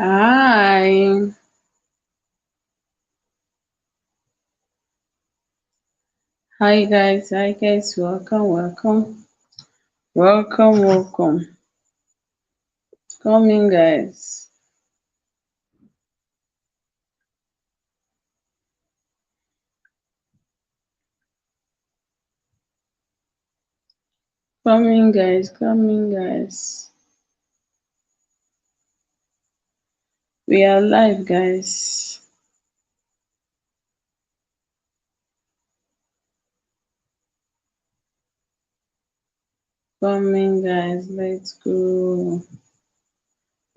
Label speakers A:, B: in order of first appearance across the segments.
A: Hi. Hi guys. Hi guys. Welcome, welcome. Welcome, welcome. Come in guys. Come in guys. Come in guys. We are live guys. Come in guys. Let's go.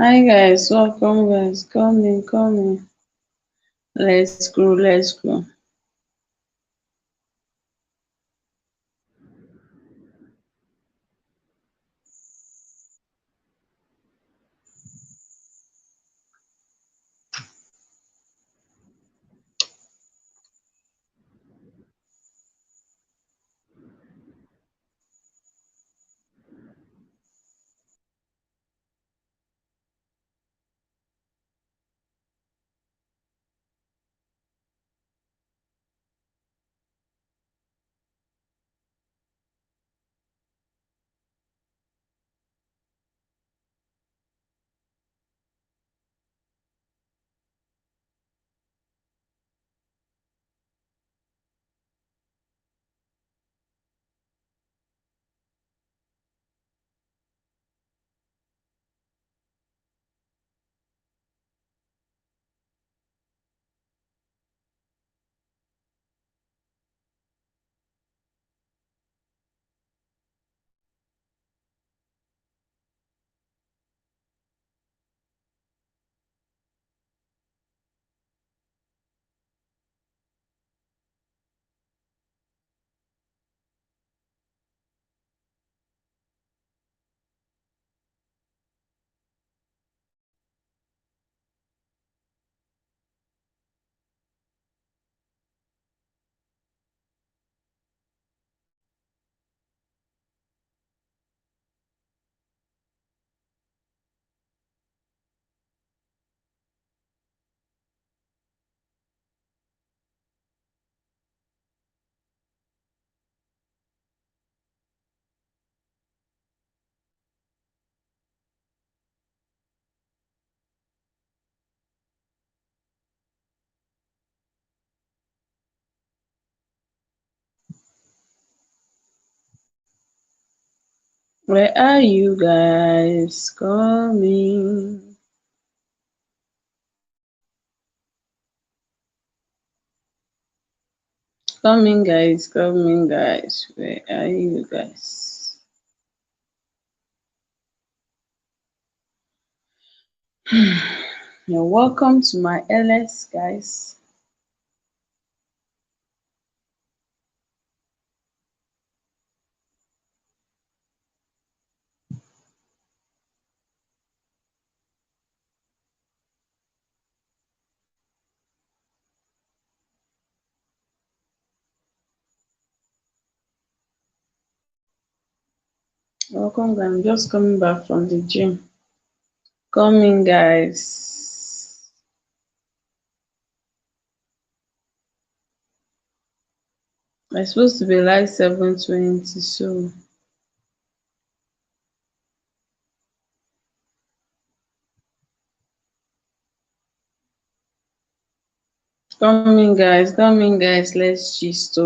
A: Hi guys. Welcome guys. Come in, come in. Let's go, let's go. Where are you guys? Coming. Coming guys. Coming guys. Where are you guys? You're welcome to my LS guys. Welcome guys. I'm just coming back from the gym. Coming guys. It's supposed to be like 7:20, so coming guys, coming guys, let's gist.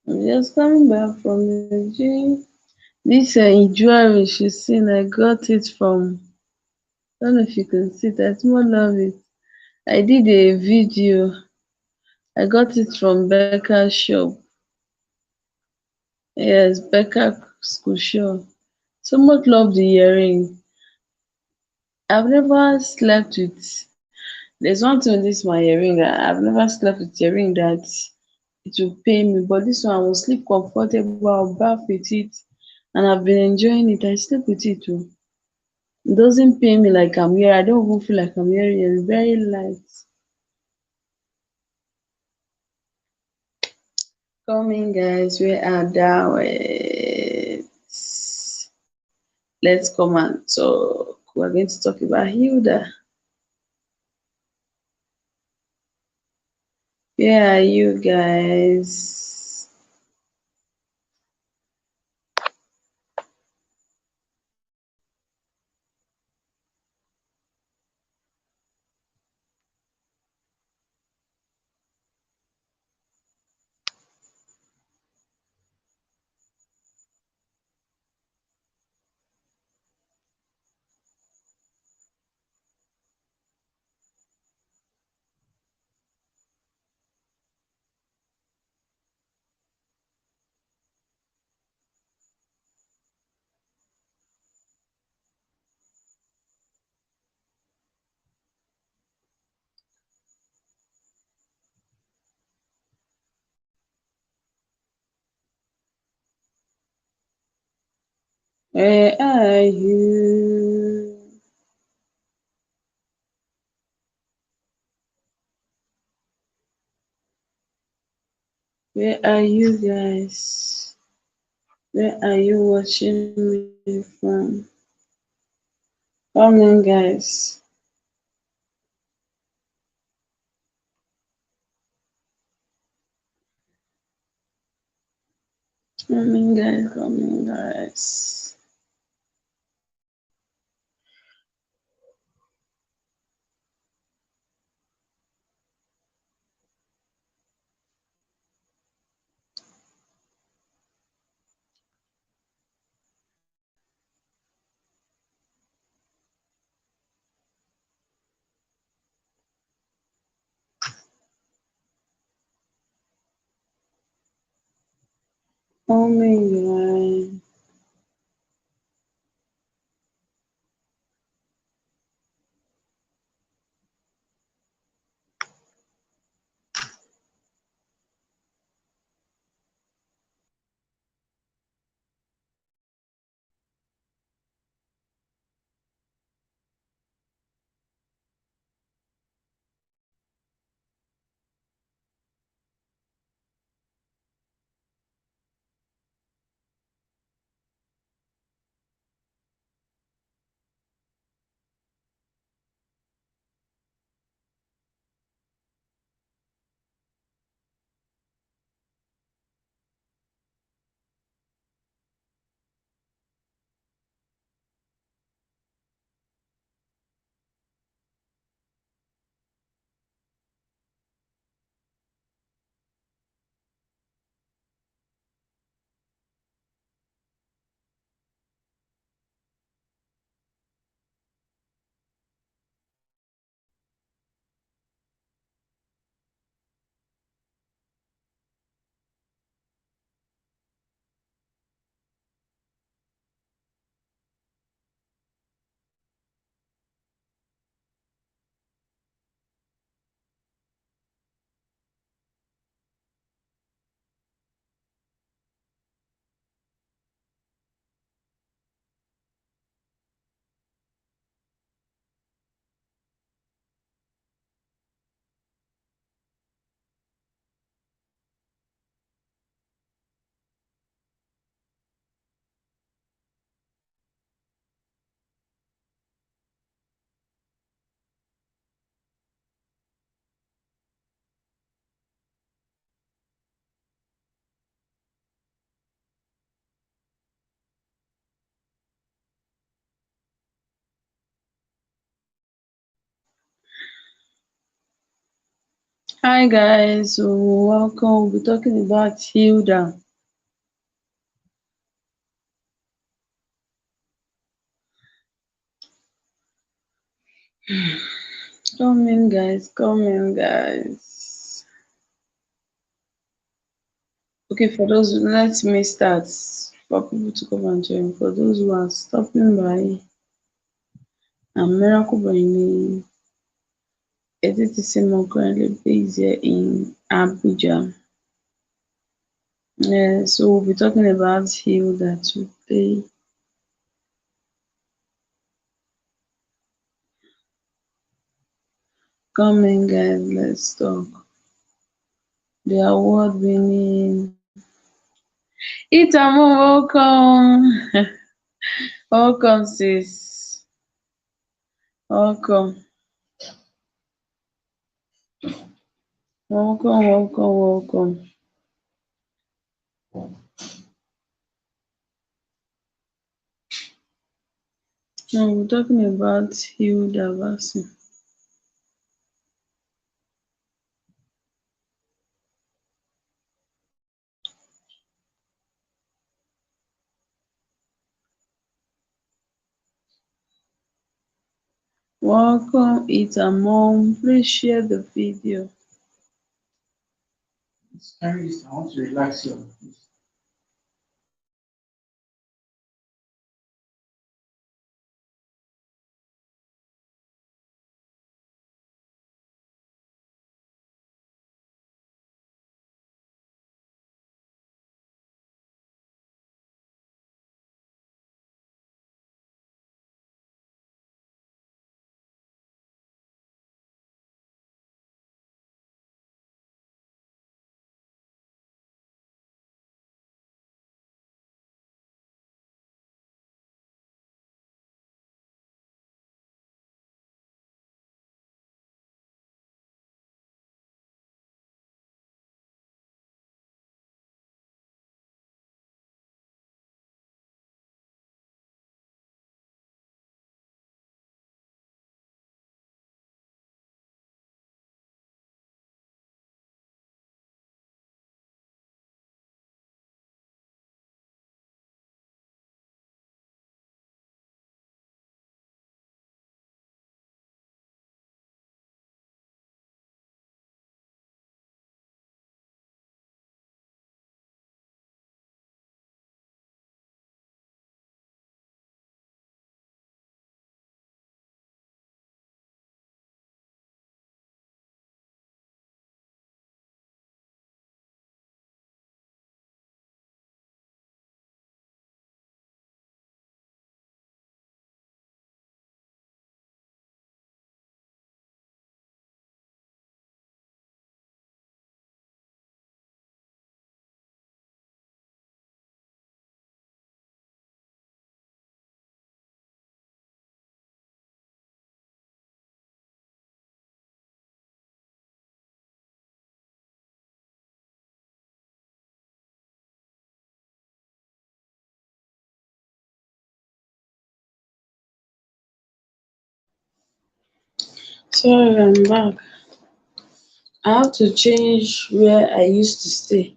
A: I'm just coming back from the gym. This jewelry she's seen, I got it from, I don't know if you can see that. More love it. I did a video. I got it from Becca's shop. Yes, Becca school shop. So much love the earring. I've never slept with. There's one thing with this my earring. I've never slept with earring that it will pain me. But this one I will sleep comfortable, I'll bath with it, and I've been enjoying it. I sleep with it too. It doesn't pain me like I'm here. I don't even feel like I'm wearing it. It's very light. Coming guys, where are thou? Let's come and talk. We're going to talk about Hilda. Where are you guys? Where are you? Where are you guys? Where are you watching me from? Come on, guys. Come on, guys. Come on, guys. Come on, guys. Hi, guys. So welcome. We're talking about Hilda. Come in, guys. Come in, guys. Okay, for those, let me start for people to come and join. For those who are stopping by, I'm Miracle by name. Edith Simon currently based here in Abuja. Yeah, so we'll be talking about Hilda today. Come in, guys, let's talk. The award winning Itamo, welcome. Welcome, sis. Welcome. Welcome, welcome, welcome. Now we're talking about Hilda Basi. Welcome, Itamo. Please share the video.
B: I want to relax you.
A: Sorry, I'm back. I have to change where I used to stay.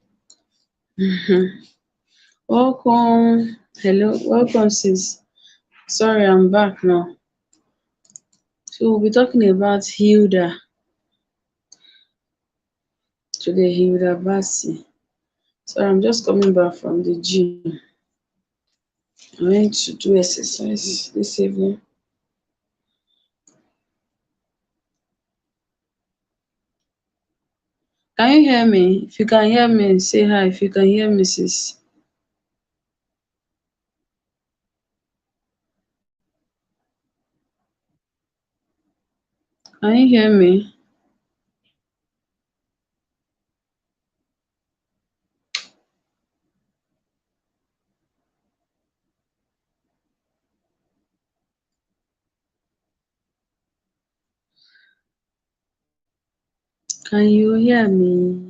A: Welcome. Hello. Welcome, sis. Sorry, I'm back now. So we'll be talking about Hilda today, Hilda Basi. So I'm just coming back from the gym. I went to do exercise this evening. Can you hear me? If you can hear me, say hi. If you can hear me, sis. Can you hear me? Can you hear me?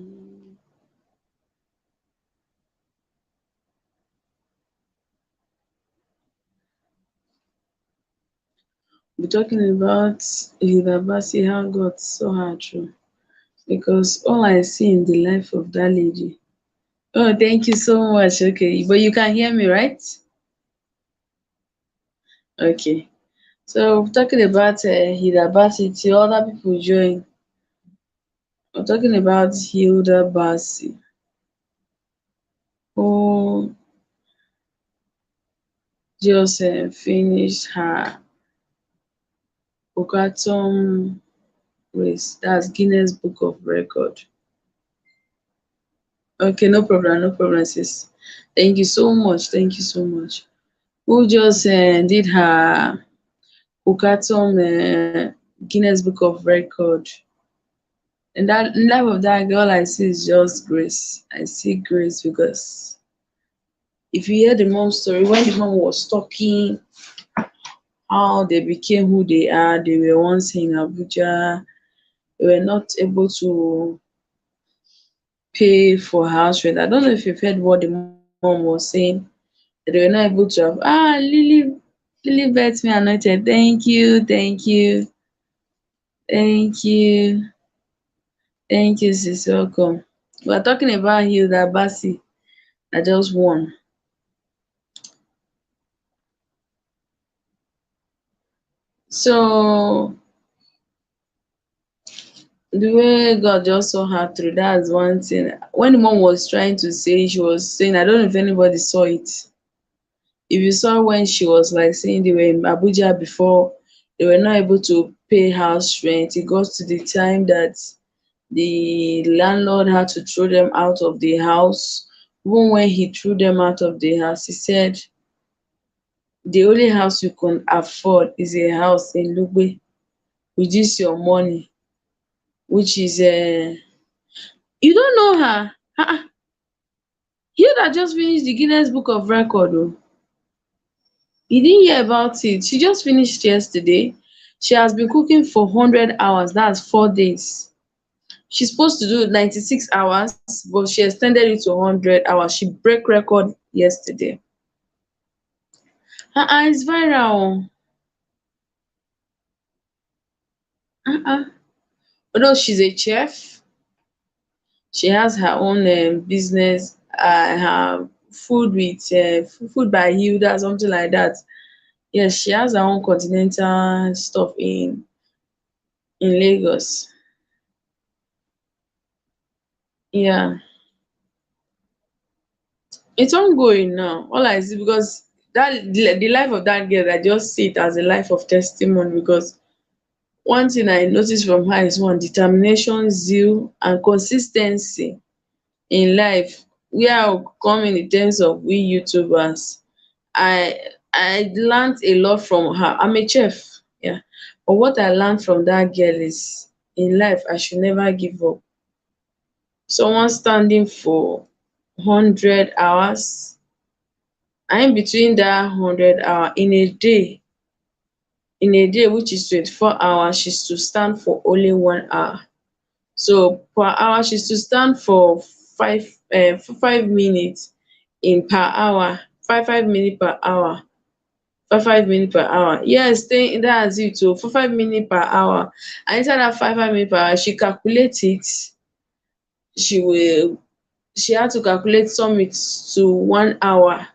A: We're talking about Hilda Basi, how God saw her through. Because all I see in the life of that lady. Oh, thank you so much. Okay, but you can hear me, right? Okay. So we're talking about Hilda Basi till other people join. We're talking about Hilda Basi, who just finished her Bogatum race. That's Guinness Book of Record. Okay, no problem, no problem, sis. Thank you so much. Thank you so much. Who just did her Kukatom Guinness Book of Record? And that in life of that girl, I see is just grace. I see grace because if you hear the mom story, when the mom was talking how they became who they are, they were once in Abuja, they were not able to pay for house rent. I don't know if you've heard what the mom was saying. They were not able to have Lily bet me anointed. Thank you, thank you, thank you, sis. Welcome. We're talking about Hilda Basi that just won. So the way God just saw her through, that's one thing. When the mom was trying to say, she was saying, I don't know if anybody saw it. If you saw when she was like saying they were in Abuja before, they were not able to pay house rent. It got to the time that the landlord had to throw them out of the house. Even when he threw them out of the house, he said the only house you can afford is a house in Lugbe with this your money, which is you don't know her. You that just finished the Guinness Book of Record. Oh. You didn't hear about it. She just finished yesterday. She has been cooking for 100 hours. That's 4 days. She's supposed to do 96 hours, but she extended it to 100 hours. She break record yesterday. It's viral. Uh-uh. Although she's a chef, she has her own business, her food with food by Hilda, something like that. Yes, she has her own continental stuff in Lagos. Yeah, it's ongoing now. All I see because that the life of that girl, I just see it as a life of testimony because one thing I noticed from her is one determination, zeal, and consistency in life. Where I will come in terms of we YouTubers, I I learned a lot from her. I'm a chef, yeah. But what I learned from that girl is in life I should never give up. Someone standing for 100 hours, and in between that 100 hour in a day which is 24 hours, she's to stand for only 1 hour. So per hour she's to stand for 5 minutes in per hour, 5 minutes per hour, 5 minutes per hour. Yes, stay that's it oh, 5 minutes per hour. And inside that 5 minutes per hour, she calculate it. She will she had to calculate sum it to 1 hour.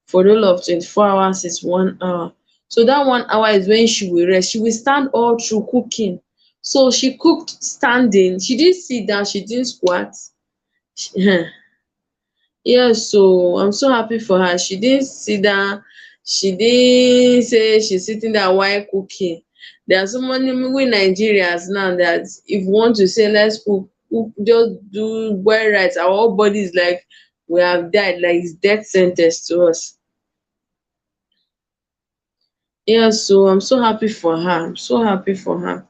A: For the whole of 24 hours is 1 hour. So that 1 hour is when she will rest. She will stand all through cooking. So she cooked standing. She didn't sit down, she didn't squat. Yes, so I'm so happy for her. She didn't sit down. She didn't say she's sitting there while cooking. There are so many we Nigerians now that if you want to say let's cook just do boil rice. Our whole body is like we have died, like it's death sentence to us. Yes, so I'm so happy for her. I'm so happy for her.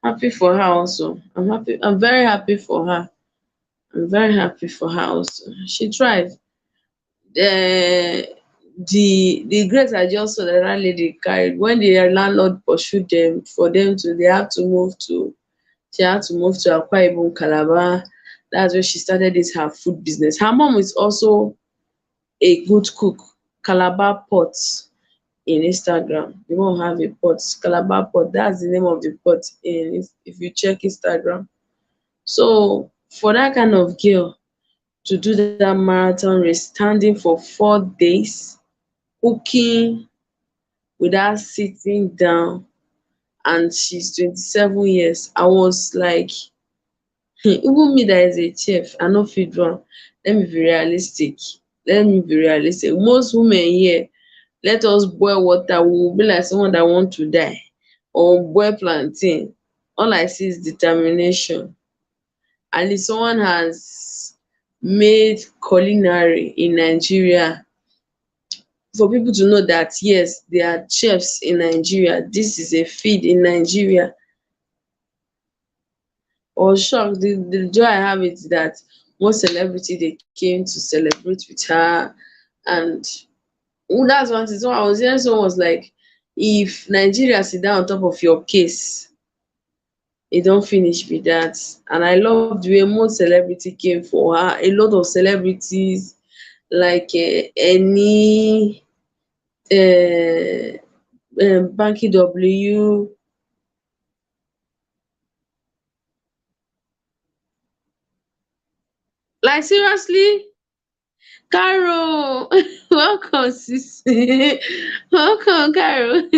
A: Happy for her also. I'm happy. I'm very happy for her. I'm very happy for her also. She tried. The grace I just saw that that lady carried when the landlord pursued them for them to they have to move to she had to move to Akwa Ibom Calabar. That's where she started this her food business. Her mom is also a good cook. Calabar Pot in Instagram. You won't have a pot. Calabar Pot. That's the name of the pot in if you check Instagram. So for that kind of girl to do that marathon race, standing for 4 days, cooking without sitting down, and she's 27 years. I was like, even me that is a chef, I no fit do am. Let me be realistic. Let me be realistic. Most women here, let us boil water, we will be like someone that want to die, or boil plantain. All I see is determination. At least someone has made culinary in Nigeria, for people to know that yes, there are chefs in Nigeria. This is a feed in Nigeria. Or shocked. The joy I have is that one celebrity they came to celebrate with her, and that's one thing. So I was hearing someone was like, if Nigeria sit down on top of your case, it don't finish with that. And I love the way most celebrity came for her. A lot of celebrities like any Banky W. Like seriously, Carol, welcome, sis. Welcome, Carol.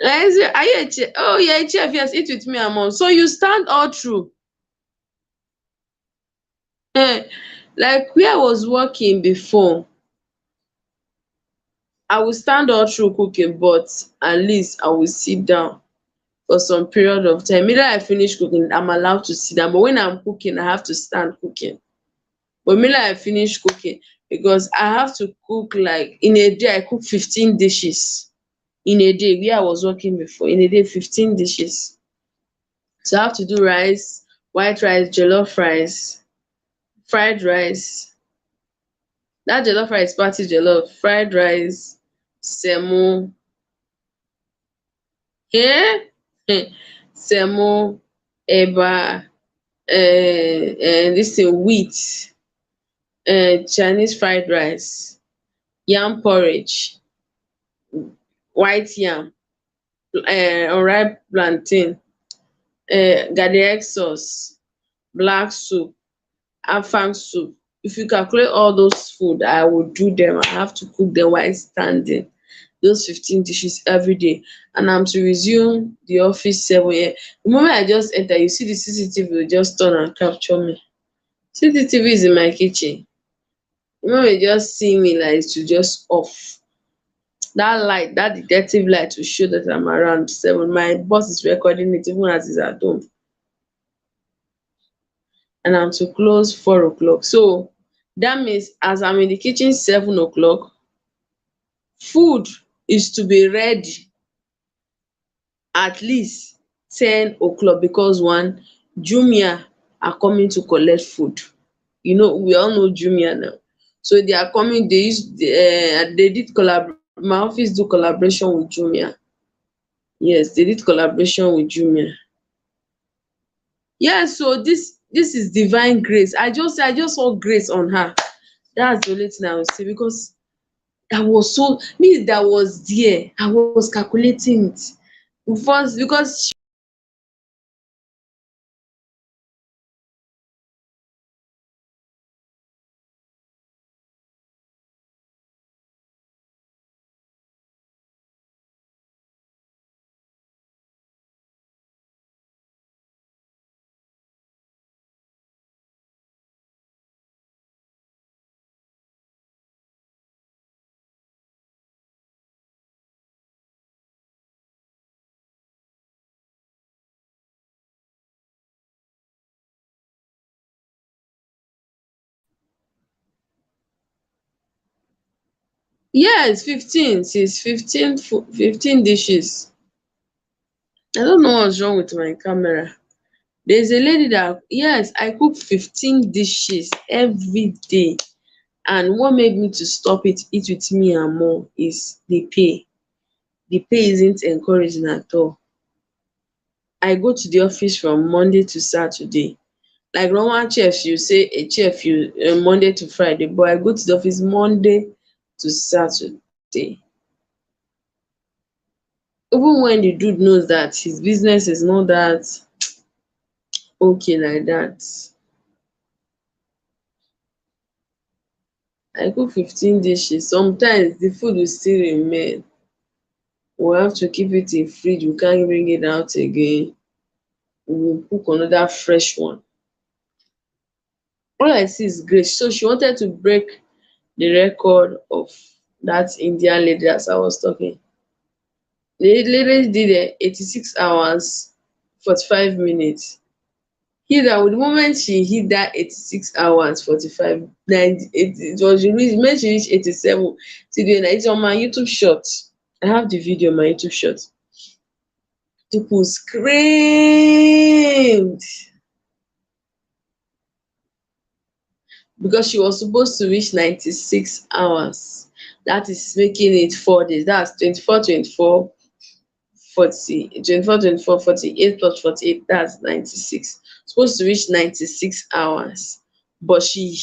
A: Like, are you a chef? Oh, you're a chef. Yes, eat with me and mom. So you stand all through. Like where I was working before, I will stand all through cooking, but at least I will sit down for some period of time. Immediately I finish cooking, I'm allowed to sit down. But when I'm cooking, I have to stand cooking. But immediately I finish cooking, because I have to cook, like in a day I cook 15 dishes. In a day, where I was working before, in a day 15 dishes. So I have to do rice, white rice, jollof rice, fried rice. Dat jollof rice party jollof, fried rice, semo, um semo, eba, dis thing wheat, Chinese fried rice, yam porridge, white yam, unripe plantain, garden egg sauce, black soup, afang soup. If you calculate all those food, I will do them. I have to cook them while standing. Those 15 dishes every day. And I'm to resume the office 7 a.m. The moment I just enter, you see the CCTV will just turn and capture me. CCTV is in my kitchen. The moment you just see me, like it will just off. That light, that detective light will show that I'm around 7. My boss is recording it even as he's at home. And I'm to close 4 o'clock. So that means as I'm in the kitchen 7 o'clock, food is to be ready at least 10 o'clock, because one, Jumia are coming to collect food. You know, we all know Jumia now. So they are coming, they did my office do collaboration with Jumia. Yes, they did collaboration with Jumia. Yes, so this is divine grace. I just saw grace on her. That's the only thing I will say, because I was so me that was there. I was calculating it first, because yes, 15, sis, 15 dishes. I don't know what's wrong with my camera. There's a lady that, yes, I cook 15 dishes every day. And what made me to stop it, eat with me and more, is the pay. The pay isn't encouraging at all. I go to the office from Monday to Saturday. Like normal chefs, you say a chef you Monday to Friday, but I go to the office Monday to Saturday. Even when the dude knows that his business is not that okay like that. I cook 15 dishes. Sometimes the food will still remain. We have to keep it in fridge. We can't bring it out again. We will cook another fresh one. All I see is grace. So she wanted to break the record of that Indian lady as I was talking. The lady did 86 hours, 45 minutes. hit that with the moment she hit that 86 hours 45 90 it was released when she reached 87 till the it's on my YouTube short. I have the video on my YouTube short. People screamed because she was supposed to reach 96 hours. That is making it 4 days. That's 24, 24, 40, 24, 24, 48 plus 48. That's 96. Supposed to reach 96 hours. But she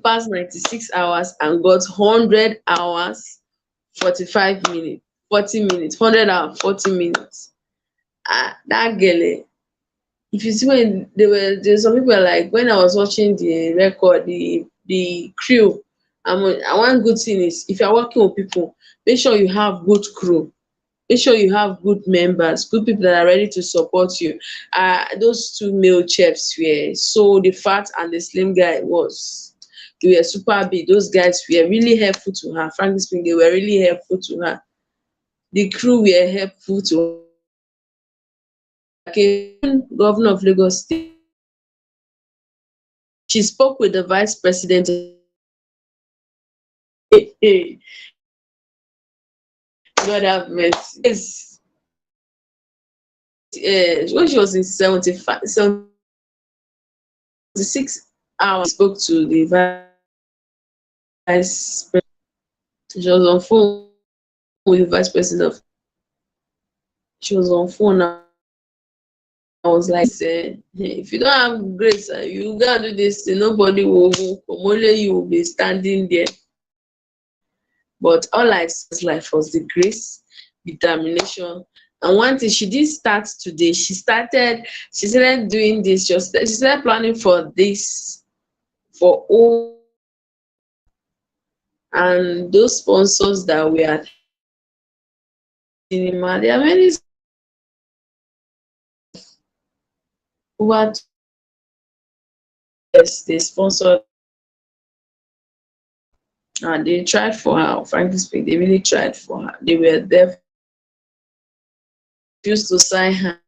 A: passed 96 hours and got 100 hours, 45 minutes, 40 minutes, 100 hours, 40 minutes. Ah, that girl, if you see when there's some people are like when I was watching the record, the crew. And one good thing is if you're working with people, make sure you have good crew. Make sure you have good members, good people that are ready to support you. Those two male chefs were so the fat and the slim guy was they were super big. Those guys were really helpful to her. Frankly speaking, they were really helpful to her. The crew were helpful to her. Okay, governor of Lagos State. She spoke with the vice president. Hey, God have mercy. Yes, when she was in 75, 76 hours, spoke to the vice president. She was on phone with the vice president of. She was on phone now. I was like, if you don't have grace, you gotta do this thing. Nobody will come. Only you will be standing there. But all I saw in life was the grace, determination. And one thing she did start today, she started doing this, she started planning for this for all and those sponsors that were at cinema. There are many over yes, they sponsored and they tried for her, frankly speaking, they really tried for her. They were there, refused to sign her.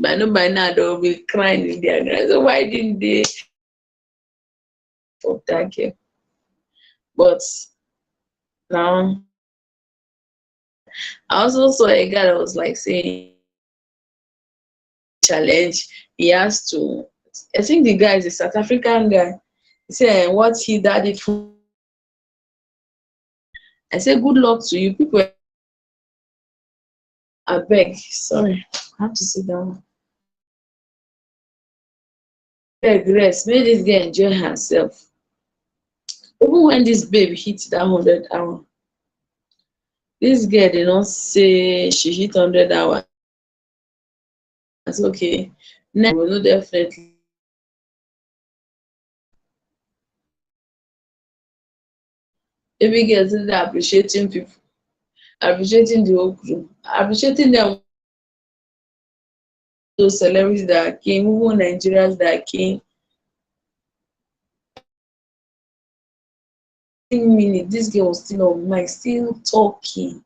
A: By no by now they'll be crying in their grass. So why didn't they for that girl? But now I also saw a guy that was like saying challenge. He has to. I think the guy is a South African guy. He said, "What he did it for?" I said, "Good luck to you, people." I beg, sorry, I have to sit down. Beg, rest. Make this girl enjoy herself. Even when this baby hit that 100 hour, this girl did not say she hit 100 hours. That's okay. Now we know definitely. Baby girls is appreciating people, appreciating the whole crew, appreciating them, those celebrities that came, even Nigerians that came. Minute, this girl was still on mic, still talking.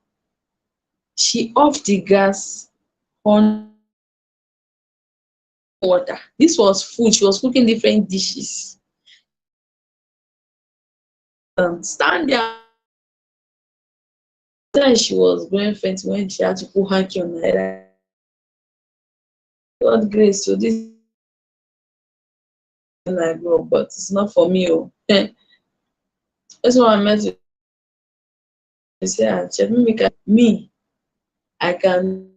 A: She off the gas on water. This was food. She was cooking different dishes. Stand there. Then she was going faint when she had to put hanky on her head. God grace. So this is like girl, but it's not for me. Oh, that's what I meant to say. Check me. I can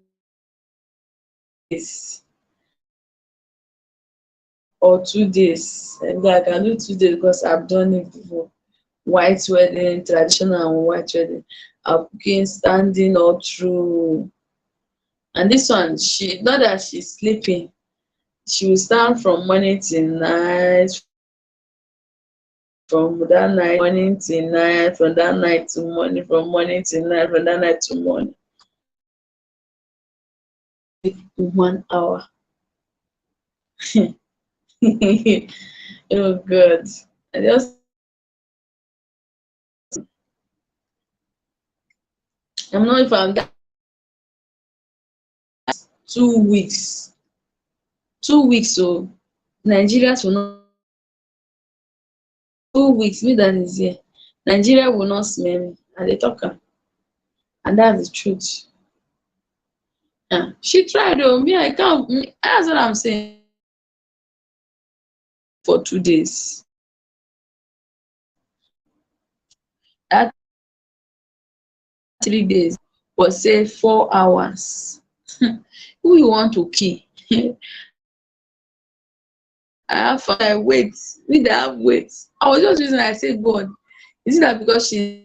A: this or 2 days, and I can do 2 days because I've done it before. White wedding, traditional and white wedding. I'm cooking standing all through. And this one, she not that she's sleeping. She will stand from morning till night, from that night morning till night, from that night to morning, from morning till night, from that night to morning. 1 hour. Oh God. I just I'm not if I'm that 2 weeks. 2 weeks oh, Nigerians will not 2 weeks me that is here. Nigeria will not smell me. I dey talk am, and that's the truth. She tried oh, me I can't me that's what I'm saying for 2 days. Dat 3 days was say 4 hours. Who you want to kill? I have weight, me that have weight. I was just reasoning I say God, is it that because she's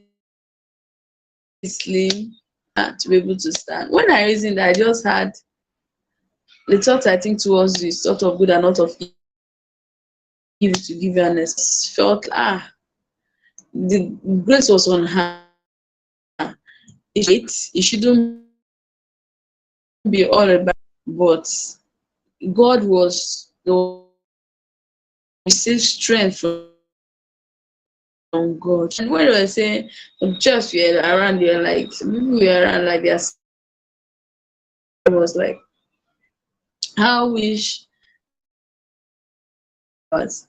A: slim to be able to stand? When I reasoned I just had the thought I think towards you is sort of good and not of evil, to give you honest. Felt the grace was on her. It shouldn't be all about, but God was the receive strength from God. And when they were saying just were around there, like some people were around like their was like, how wish was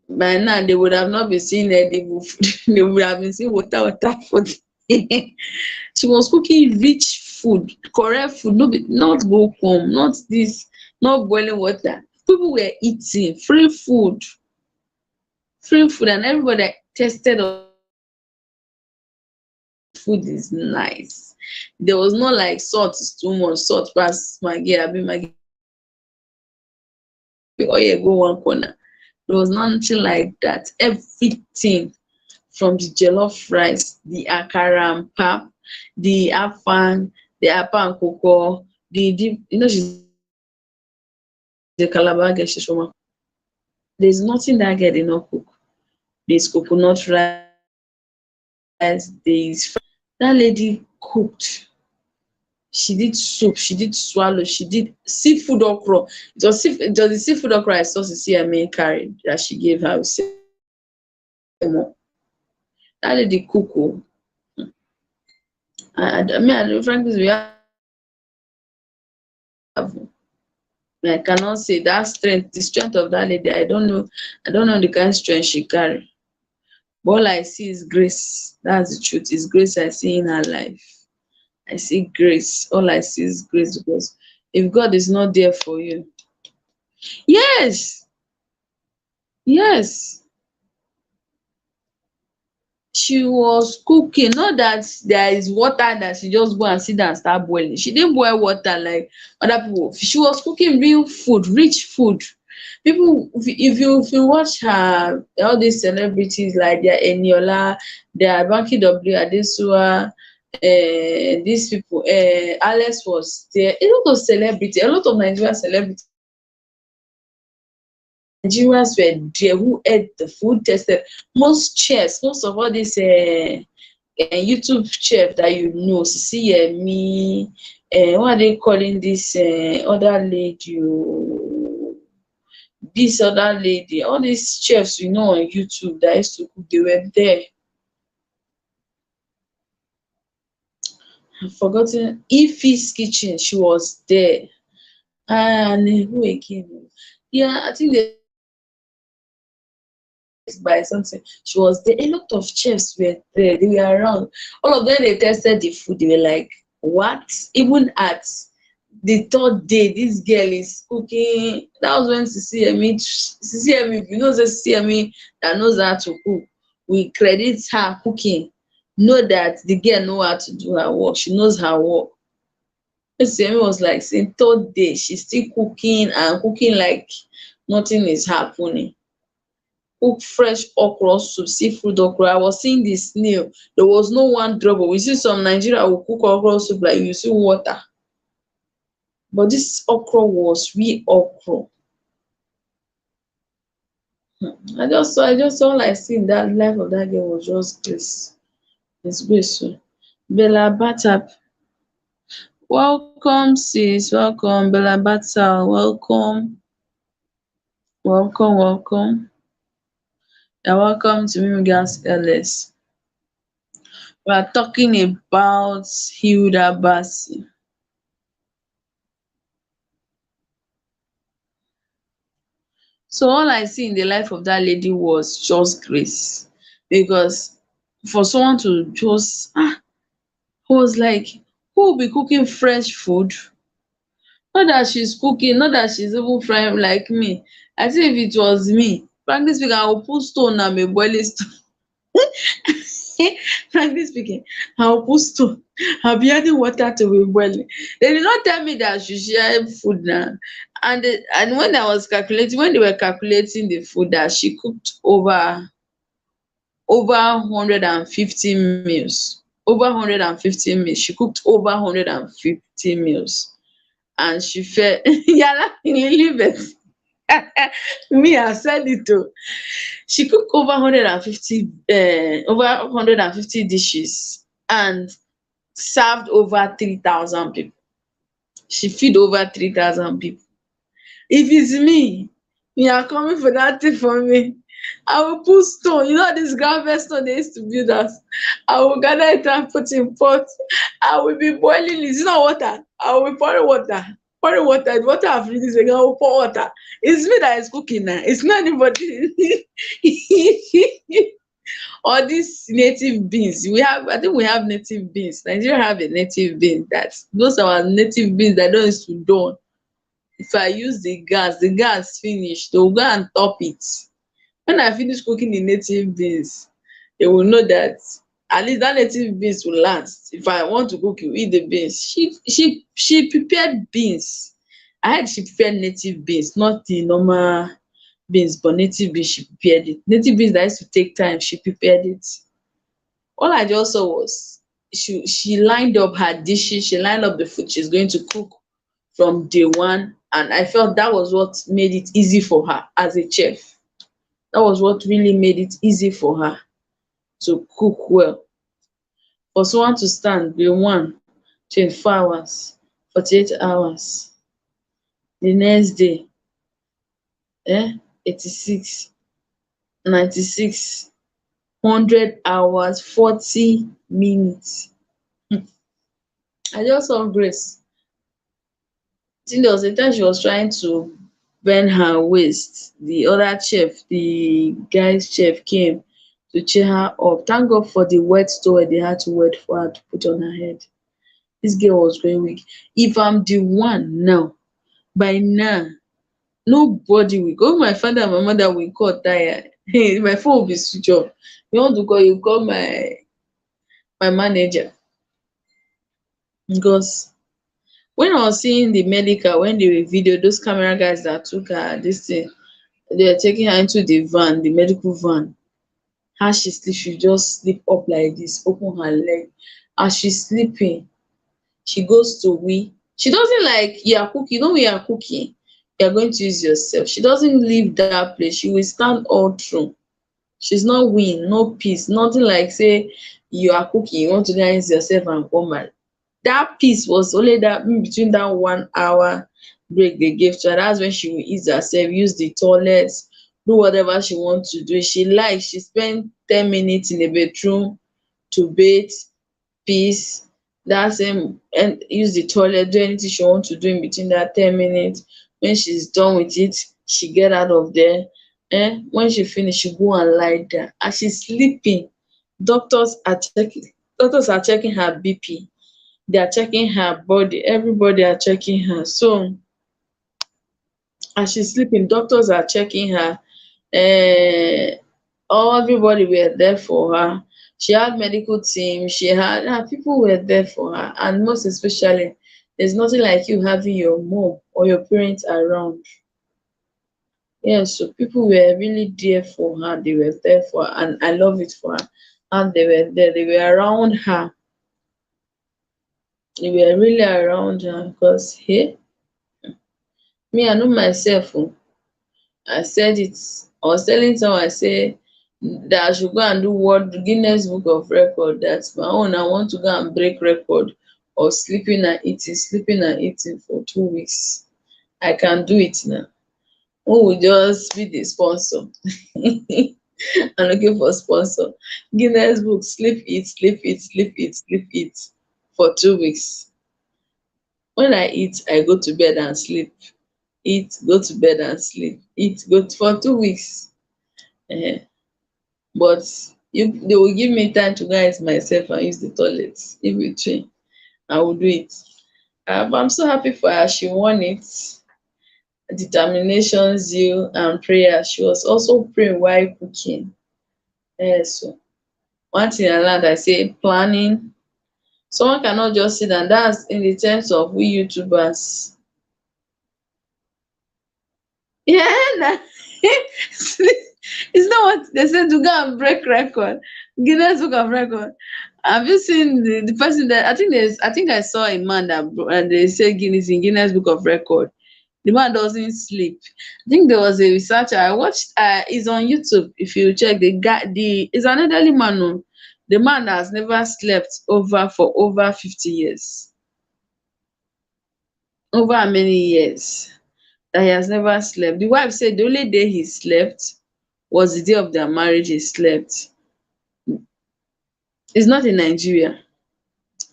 A: by now they would have not been seeing edible food. They would have been seeing water food. She was cooking rich food, correct food, no be not go home, not this, not boiling water. People were eating free food, and everybody tasted of food is nice. There was not like salt is too much, salt pass maggi, abi maggi oil go one corner. There was nothing like that. Everything from the jollof rice, the akara and pap, the afang, the apa and koko, the deep, she's the Calabar girl, she's from. There's nothing that girl did not cook. There's coconut rice, there's that lady cooked. She did soup, she did swallow, she did seafood okra. It was the seafood okra I saw CCMA carried that she gave her. That lady cook oh. I mean, frankly, we have. I cannot say that strength, the strength of that lady. I don't know. I don't know the kind of strength she carry. But all I see is grace. That's the truth. It's grace I see in her life. I see grace. All I see is grace, because if God is not there for you, yes, yes, she was cooking. Not that there is water that she just go and sit down and start boiling. She didn't boil water like other people. She was cooking real food, rich food. People, if you watch her, all these celebrities like their Eniola, their Banky W, Adesua, these people, Alex was there. A lot of celebrity, a lot of Nigerian celebrities. Nigerians were there who ate the food, tested. Most chefs, most of all these YouTube chef that Sisi Yemi, what are they calling this other lady? This other lady, all these chefs on YouTube that used to cook, they were there. I've forgotten Ife's kitchen, she was there. And who again? Yeah, I think they by something. She was there. A lot of chefs were there. They were around. All of them, they tested the food. They were like, what? Even at the third day, this girl is cooking. That was when CCME, if you know the CCME that knows how to cook, we credit her cooking. Know that the girl know how to do her work. She knows her work. CCME was like saying third day, she's still cooking and cooking like nothing is happening. Cook fresh okra soup, seafood okra. I was seeing the snail. There was no one drop. But we see some Nigeria will cook okra soup like you see water. But this okra was real okra. I just all I see in that life of that girl was just grace. It's grace. So. Bella Batap. Welcome, sis. Welcome, Bella Batal. Welcome. Welcome, welcome. You're welcome to Mimigas LS. We are talking about Hilda Bassi. So all I see in the life of that lady was just grace, because for someone to just I was like, who will be cooking fresh food? Not that she's cooking, not that she's even frying like me. I think if it was me, frankly speaking, I will put stone and be boiling stone. Frankly speaking, I will put stone. I'll be adding water to be boiling. They did not tell me that I should share food now. And when I was calculating, when they were calculating the food, that she cooked over 150 meals. Over 150 meals. She cooked over 150 meals. And she fed you're laughing, leave it. Me, I said it too. She cooked over 150 dishes and served over 3,000 people. She feed over 3,000 people. If it's me, you are coming for that thing for me. I will put stone. You know this gravel stone they used to build us. I will gather it and put in pot. I will be boiling it. It's not water. I will be pouring water. Pouring water. The water I've reduced again. I will pour water. It's me that is cooking now. It's not anybody. Or these native beans. I think we have native beans. Nigeria have a native bean. Those are our native beans that don't used to dawn. If I use the gas finish, they will go and top it. When I finish cooking the native beans, they will know that at least that native beans will last. If I want to cook, you eat the beans. She prepared beans. I heard she prepared native beans, not the normal beans, but native beans she prepared it. Native beans that used to take time, she prepared it. All I just saw was she lined up her dishes, she lined up the food she's going to cook from day one, and I felt that was what made it easy for her as a chef. That was what really made it easy for her to cook well. For someone to stand day one, 24 hours, 48 hours, the next day, 86, 96, 100 hours, 40 minutes. I just saw Grace. I think there was a time she was trying to bend her waist. The other chef, the guy's chef, came to cheer her up. Thank God for the wet towel they had to wet for her to put on her head. This girl was going weak. If I'm the one now, by now, nobody will go. My father and my mother will call tired. Hey, my phone will be switch off. You want to call, you call my manager. Because when I was seeing the medical, when they video those camera guys that took her this thing, they were taking her into the van, the medical van. How she sleep, she just sleep up like this, open her leg. As she's sleeping, she goes to wee. She doesn't like you are cooking. You know when you are cooking, you are going to use yourself. She doesn't leave that place. She will stand all through. She's not weeing, no peace, nothing like say you are cooking, you want to go use yourself and come out. That peace was only that in between that 1 hour break they gave to her. That's when she will ease herself, use the toilet, do whatever she want to do. She like she spend 10 minutes in the bedroom to bathe, peace, that same, and use the toilet, do anything she want to do in between that 10 minutes. When she's done with it, she get out of there. When she finish, she go and lie down. As she's sleeping, doctors are checking doctors are checking her BP, they are checking her body, everybody are checking her. So as she's sleeping, doctors are checking her. All everybody were there for her. She had medical team, she had her people were there for her, and most especially, there's nothing like you having your mom or your parents around. Yes, so people were really there for her, they were there for her, and I love it for her. And they were there, they were around her, they were really around her because hey, me, I know myself. Oh, I said it. I was telling someone, I say that I should go and do World Guinness Book of Record. That's my own. I want to go and break record of sleeping and eating for 2 weeks. I can do it now. Who will just be the sponsor? I'm looking for sponsor. Guinness Book, sleep, eat, sleep, eat, sleep, eat, sleep, eat for 2 weeks. When I eat, I go to bed and sleep. eat, go to bed and sleep, eat, go for 2 weeks. um but they will give me time to go and eat myself and use the toilet in between. I will do it. But I'm so happy for her. She won it. Determination, zeal and prayer. She was also praying while cooking. So one thing I learned, I say planning. Someone cannot just sit down. That's in the terms of we YouTubers. Yeah, na it's not what they say to go and break record. Guinness Book of Record. Have you seen the person that I think I saw a man that and they say Guinness in Guinness Book of Record. The man doesn't sleep. I think there was a researcher I watched. It's on YouTube. If you check the guy, the is an elderly man. Oh. The man has never slept for over 50 years. Over how many years that he has never slept. The wife said the only day he slept was the day of their marriage he slept. It's not in Nigeria.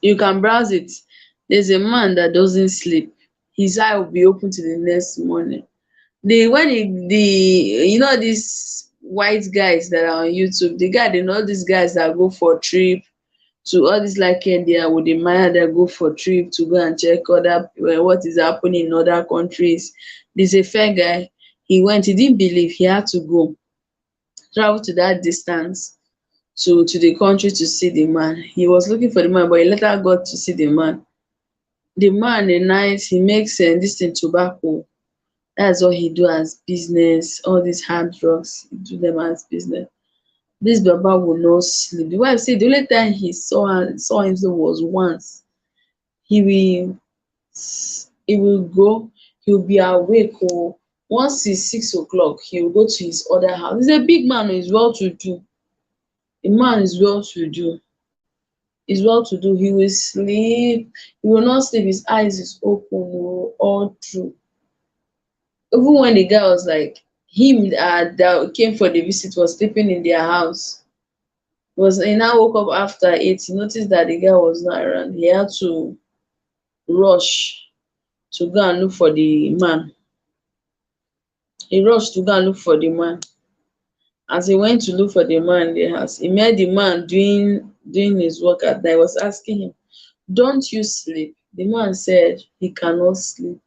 A: You can browse it. There's a man that doesn't sleep. His eye will be open to the next morning. These white guys that are on YouTube, all these guys that go for trip to all this like India with the Maya that go for trip to go and check what is happening in other countries. There's a fair guy. He went, he didn't believe he had to go travel to that distance to the country to see the man. He was looking for the man, but he later got to see the man. The man the night he makes this thing tobacco. That's what he do as business. All these hard drugs, he do them as business. This baba will not sleep. The wife say the only time he saw him was once. He will go, he will be awake. Once it's 6 o'clock, he will go to his other house. He's a big man. He's well to do. The man is well to do. He's well to do. He will sleep. He will not sleep. His eyes is open all through. Even when the guy was like him that came for the visit was sleeping in their house. He now woke up after 8. He noticed that the guy was not around. He had to rush to go and look for the man. He rushed to go and look for the man. As he went to look for the man in the house, he met the man doing his work at night. He was asking him, don't you sleep? The man said he cannot sleep.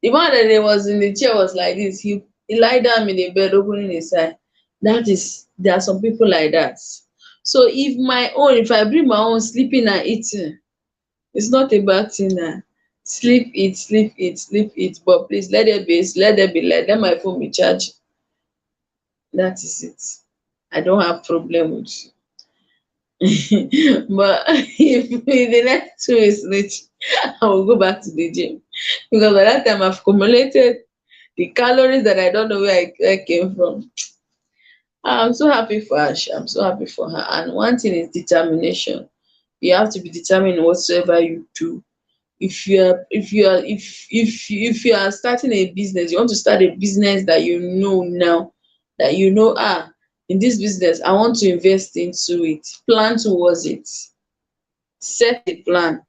A: The man that was in the chair was like this. He lie down in the bed, opening his eye. There are some people like that. So if I bring my own sleeping and eating, it's not a bad thing now. Sleep, eat, sleep, eat, sleep, eat. But please let my phone be charged. That is it. I don't have problem with you. But if the next 2 weeks reach, I will go back to the gym. Because by that time I've accumulated the calories that I don't know where I came from. I'm so happy for her. I'm so happy for her. And one thing is determination. You have to be determined in whatsoever you do. If you are starting a business, you want to start a business that you know now, that you know, in this business I want to invest into it. Plan towards it. Set a plan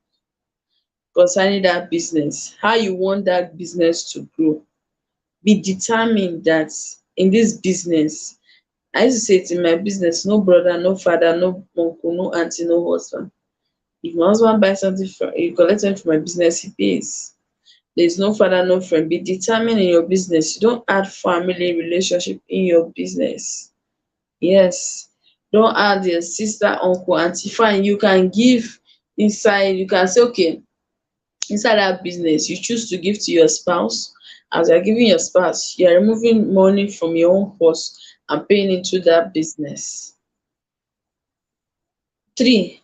A: concerning that business, how you want that business to grow. Be determined that in this business, I used to say it in my business, no brother, no father, no uncle, no auntie, no husband. If my husband buys something from you, collect something from my business, he pays. There's no father, no friend. Be determined in your business. You don't add family relationship in your business. Yes. Don't add your sister, uncle, auntie. Fine, you can give inside, you can say, okay, inside that business, you choose to give to your spouse. As you're giving your spouse, you're removing money from your own purse and paying into that business. 3,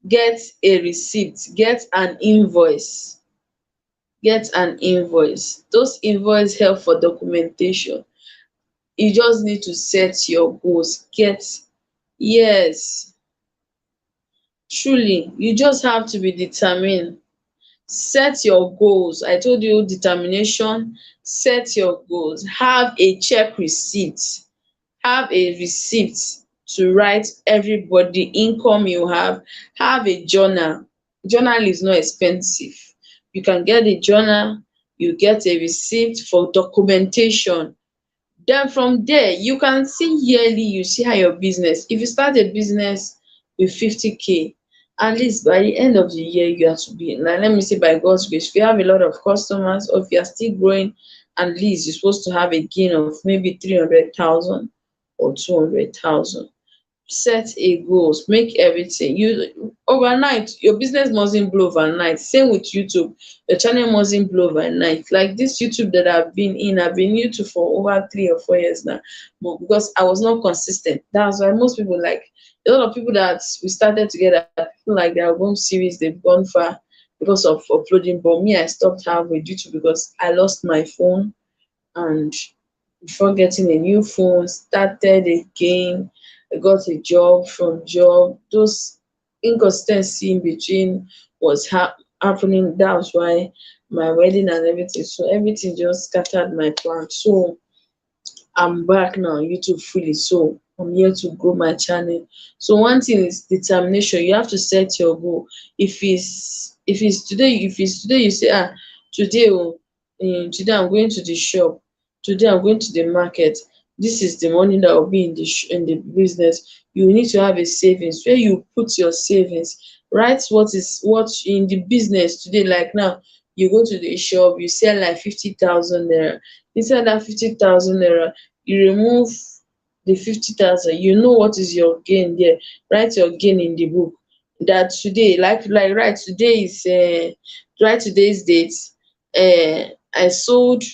A: get a receipt, get an invoice. Get an invoice. Those invoice help for documentation. You just need to set your goals. Yes, truly, you just have to be determined. Set your goals. I told you determination. Set your goals. Have a check receipt. Have a receipt to write everybody income you have. Have a journal. Journal is not expensive. You can get a journal. you get a receipt for documentation. Then from there you can see yearly, you see how your business, if you start a business with 50K, at least by the end of the year you have to be like, let me say by God's grace, if you have a lot of customers or if you are still growing, at least you're supposed to have a gain of maybe 300,000 or 200,000. Set a goals, make everything you overnight. Your business mustn't blow overnight. Same with YouTube, your channel mustn't blow overnight. Like this YouTube that I've been YouTube for over 3 or 4 years now, but because I was not consistent, that's why most people, like a lot of people that we started together, people like their own series, they've gone far because of uploading. But me, I stopped halfway due to, because I lost my phone, and before getting a new phone, started again. I got a job, from job. Those inconsistency in between was happening. That was why my wedding and everything. So everything just scattered my plan. So I'm back now on YouTube fully. So I'm here to grow my channel. So one thing is determination. You have to set your goal. If it's today you say, today today I'm going to the shop, today I'm going to the market. This is the money that will be in in the business. You need to have a savings where you put your savings. Write what in the business today. Like now, you go to the shop, you sell like 50,000 naira. Inside that 50,000 naira, you remove the 50,000. You know what is your gain there. Write your gain in the book. That today, like right today is write today's date. I sold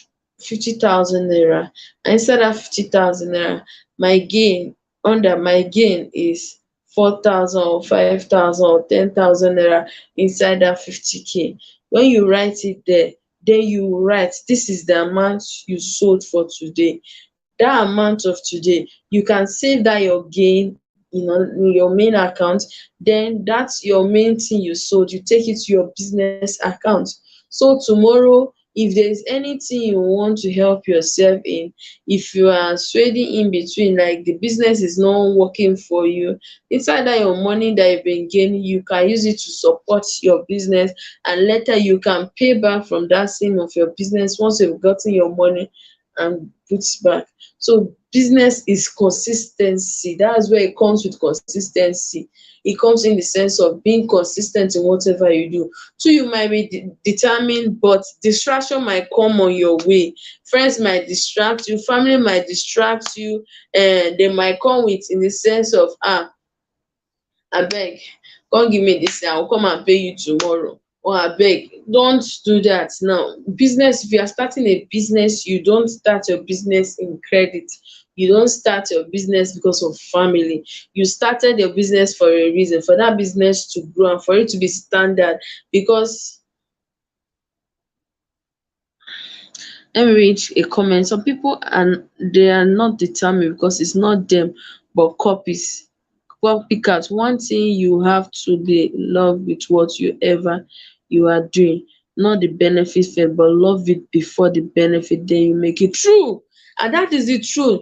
A: 50,000 naira. And inside that 50,000 naira, my gain under my gain is 4,000 or 5,000 or 10,000 naira inside that 50K. When you write it there, then you write, this is the amount you sold for today. That amount of today, you can save that your gain in your main account. Then that's your main thing you sold, you take it to your business account. So tomorrow, if there's anything you want to help yourself in, if you are sweating in between, like the business is not working for you, inside that your money that you've been gaining, you can use it to support your business, and later you can pay back from that same of your business once you've gotten your money and put back. So business is consistency. That's where it comes with consistency. It comes in the sense of being consistent in whatever you do. So you might be determined, but distraction might come on your way. Friends might distract you, family might distract you, and they might come with in the sense of, abeg, come give me this thing, I will come and pay you tomorrow. Or abeg, don't do that now. Business, if you are starting a business, you don't start your business in credit. You don't start your business because of family. You started your business for a reason, for that business to grow and for it to be standard. Because let me read a comment. Some people, and they are not determined because it's not them, but copies. Copycat. One thing you have to be love with what you ever you are doing, not the benefit first, but love it before the benefit, then you make it true. And that is the truth.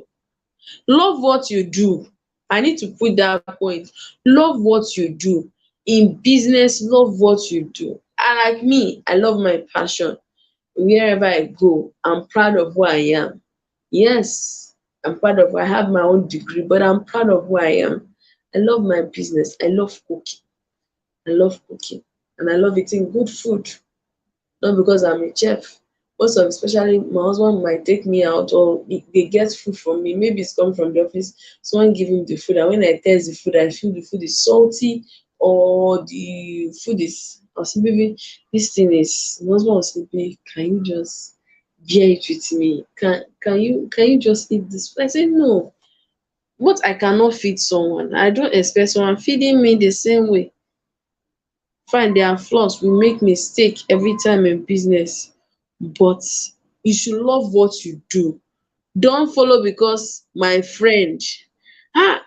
A: Love what you do. I need to put that point. Love what you do. In business, love what you do. And like me, I love my passion. Wherever I go, I'm proud of who I am. Yes, I'm proud of, I have my own degree, but I'm proud of who I am. I love my business. I love cooking. I love cooking. And I love eating good food. Not because I'm a chef. Most of, especially my husband might take me out, or they get food from me. Maybe it's coming from the office. Someone give him the food, and when I taste the food, I feel the food is salty, or the food is. I'll say, baby, this thing is. My husband will say, babe, can you just bear it with me? Can you just eat this? I say no. What I cannot feed someone, I don't expect someone feeding me the same way. Fine, there are flaws, we make mistake every time in business, but you should love what you do. Don't follow because my friend, ah,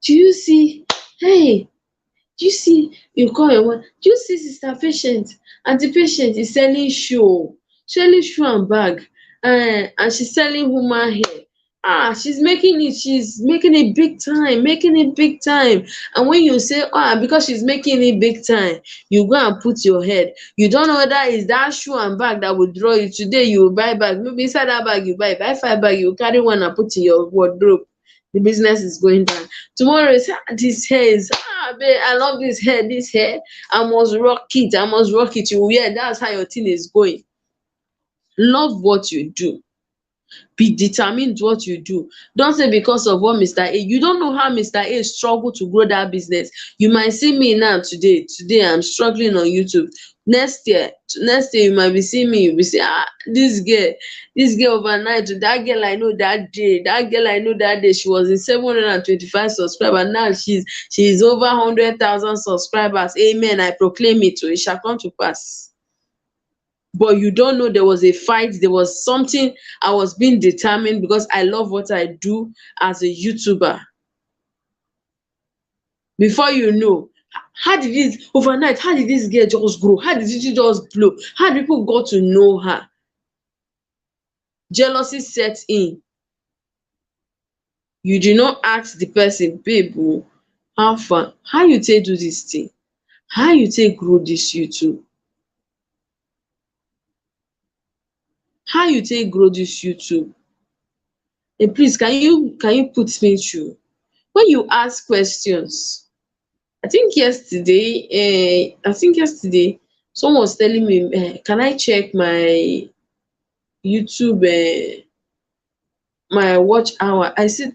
A: do you see, hey, do you see, you call your mom, do you see sister patient, and the patient is selling shoe and bag, and she's selling human hair, She's making it big time, making it big time. And when you say, because she's making it big time, you go and put your head. You don't know whether it's that shoe and bag that will draw you. Today you will buy bag, maybe inside that bag you buy 5 bag, you carry one and put in your wardrobe. The business is going down. Tomorrow you say, this hair is, babe, I love this hair, I must rock it, I must rock it. You wear, that's how your thing is going. Love what you do. Be determined what you do. Don't say because of what Mr. A, you don't know how Mr. A struggled to grow that business. You might see me now today I'm struggling on YouTube. Next year you might be seeing me, you be say, this girl overnight, that girl I know that day, she was in 725 subscribers. Now she's over 100,000 subscribers. Amen, I proclaim it, so it shall come to pass. But you don't know there was a fight, there was something. I was being determined because I love what I do as a YouTuber. Before you know, how did this girl just grow? How did she just blow? How did people got to know her? Jealousy set in. You do not ask the person, babe, how far? How you take do this thing? How you take grow this YouTube? How you take grow this YouTube? And please, can you put me through? When you ask questions, I think yesterday someone was telling me, can I check my YouTube, my watch hour? I said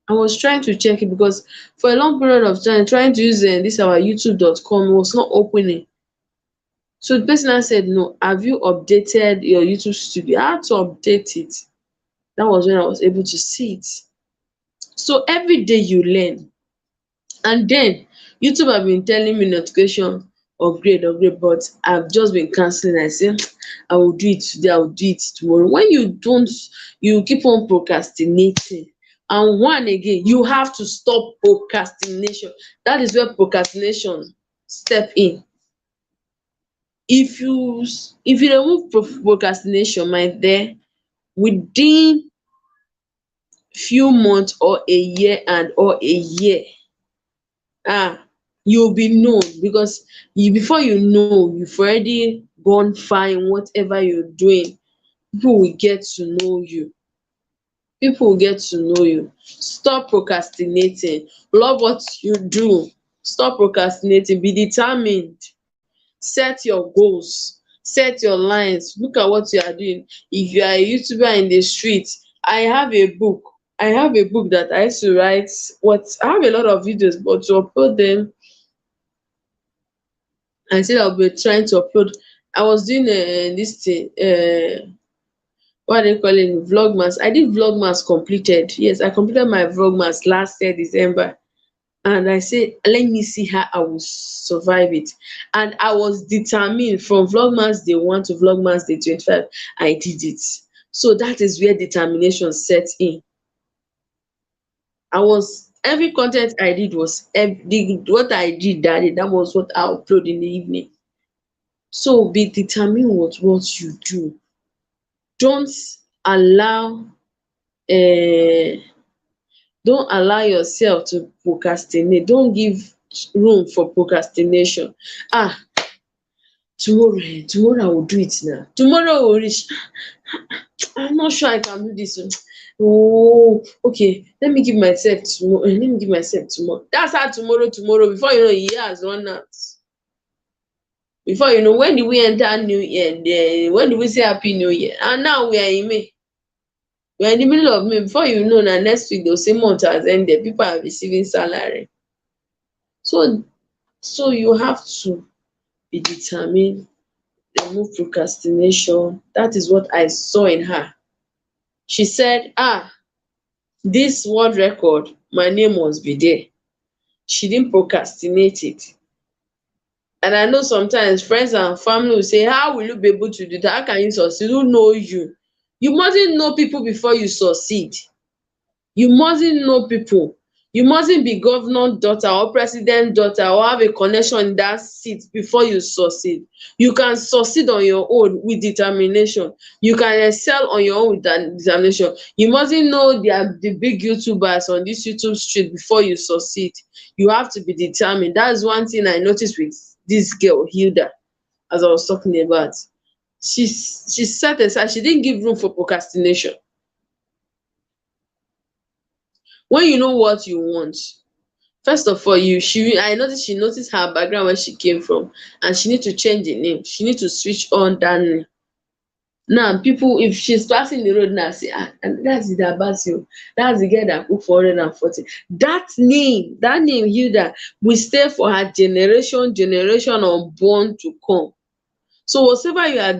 A: I was trying to check it because for a long period of time trying to use this our youtube.com was not opening. So the person now said, no, have you updated your YouTube studio? I had to update it. That was when I was able to see it. So every day you learn. And then YouTube have been telling me notification upgrade, but I've just been cancelling. I say I will do it today, I will do it tomorrow. When you don't, you keep on procrastinating. And one again, you have to stop procrastination. That is where procrastination step in. If you remove procrastination, my dear, within few months or a year, you'll be known, because before you know, you've already gone fine whatever you're doing. People will get to know you. Stop procrastinating. Love what you do. Stop procrastinating. Be determined. Set your goals. Set your lines. Look at what you are doing. If you are a YouTuber in the street, I have a book. That I used to write. I have a lot of videos, but to upload them, I said I'll be trying to upload. I was doing this thing, what they call it, vlogmas. I did vlogmas completed. Yes, I completed my vlogmas last year December, and I said, let me see how I will survive it. And I was determined from vlogmas day 1 to vlogmas day 25. I did it. So that is where determination set in. Every content I did was what I did that day. That was what I upload in the evening. So be determined with what you do. Don't allow um don't allow yourself to procrastinate. Don't give room for procrastination. Tomorrow I will do it now. Tomorrow will reach. I'm not sure I can do this. Okay, let me give myself tomorrow. That's how tomorrow, before you know, a year has run out. Before you know, when did we enter new year? When did we say happy new year? And now we are in May. We are in the middle of May. Before you know, na next week they'll say month has ended. People are receiving salary. So you have to be determined. Remove procrastination. That is what I saw in her. She said, this world record, my name must be there. She didn't procrastinate it. And I know sometimes friends and family will say, how will you be able to do that? How can you succeed? Who know you? You mustn't know people before you succeed. You mustn't know people. You mustn't be governor daughter or president daughter or have a connection in that seat before you succeed. You can succeed on your own with determination. You can excel on your own with determination. You mustn't know the big YouTubers on this YouTube street before you succeed. You have to be determined. That's one thing I noticed with this girl, Hilda, as I was talking about. She set aside, she didn't give room for procrastination. When you know what you want, first of all, I noticed she noticed her background, where she came from, and she need to change the name. She need to switch on that name. Now people, if she's passing the road now, say, and that's the Abasio, that's the girl that cook for 140. That name Hilda will stay for her generation unborn to come. So whatever you are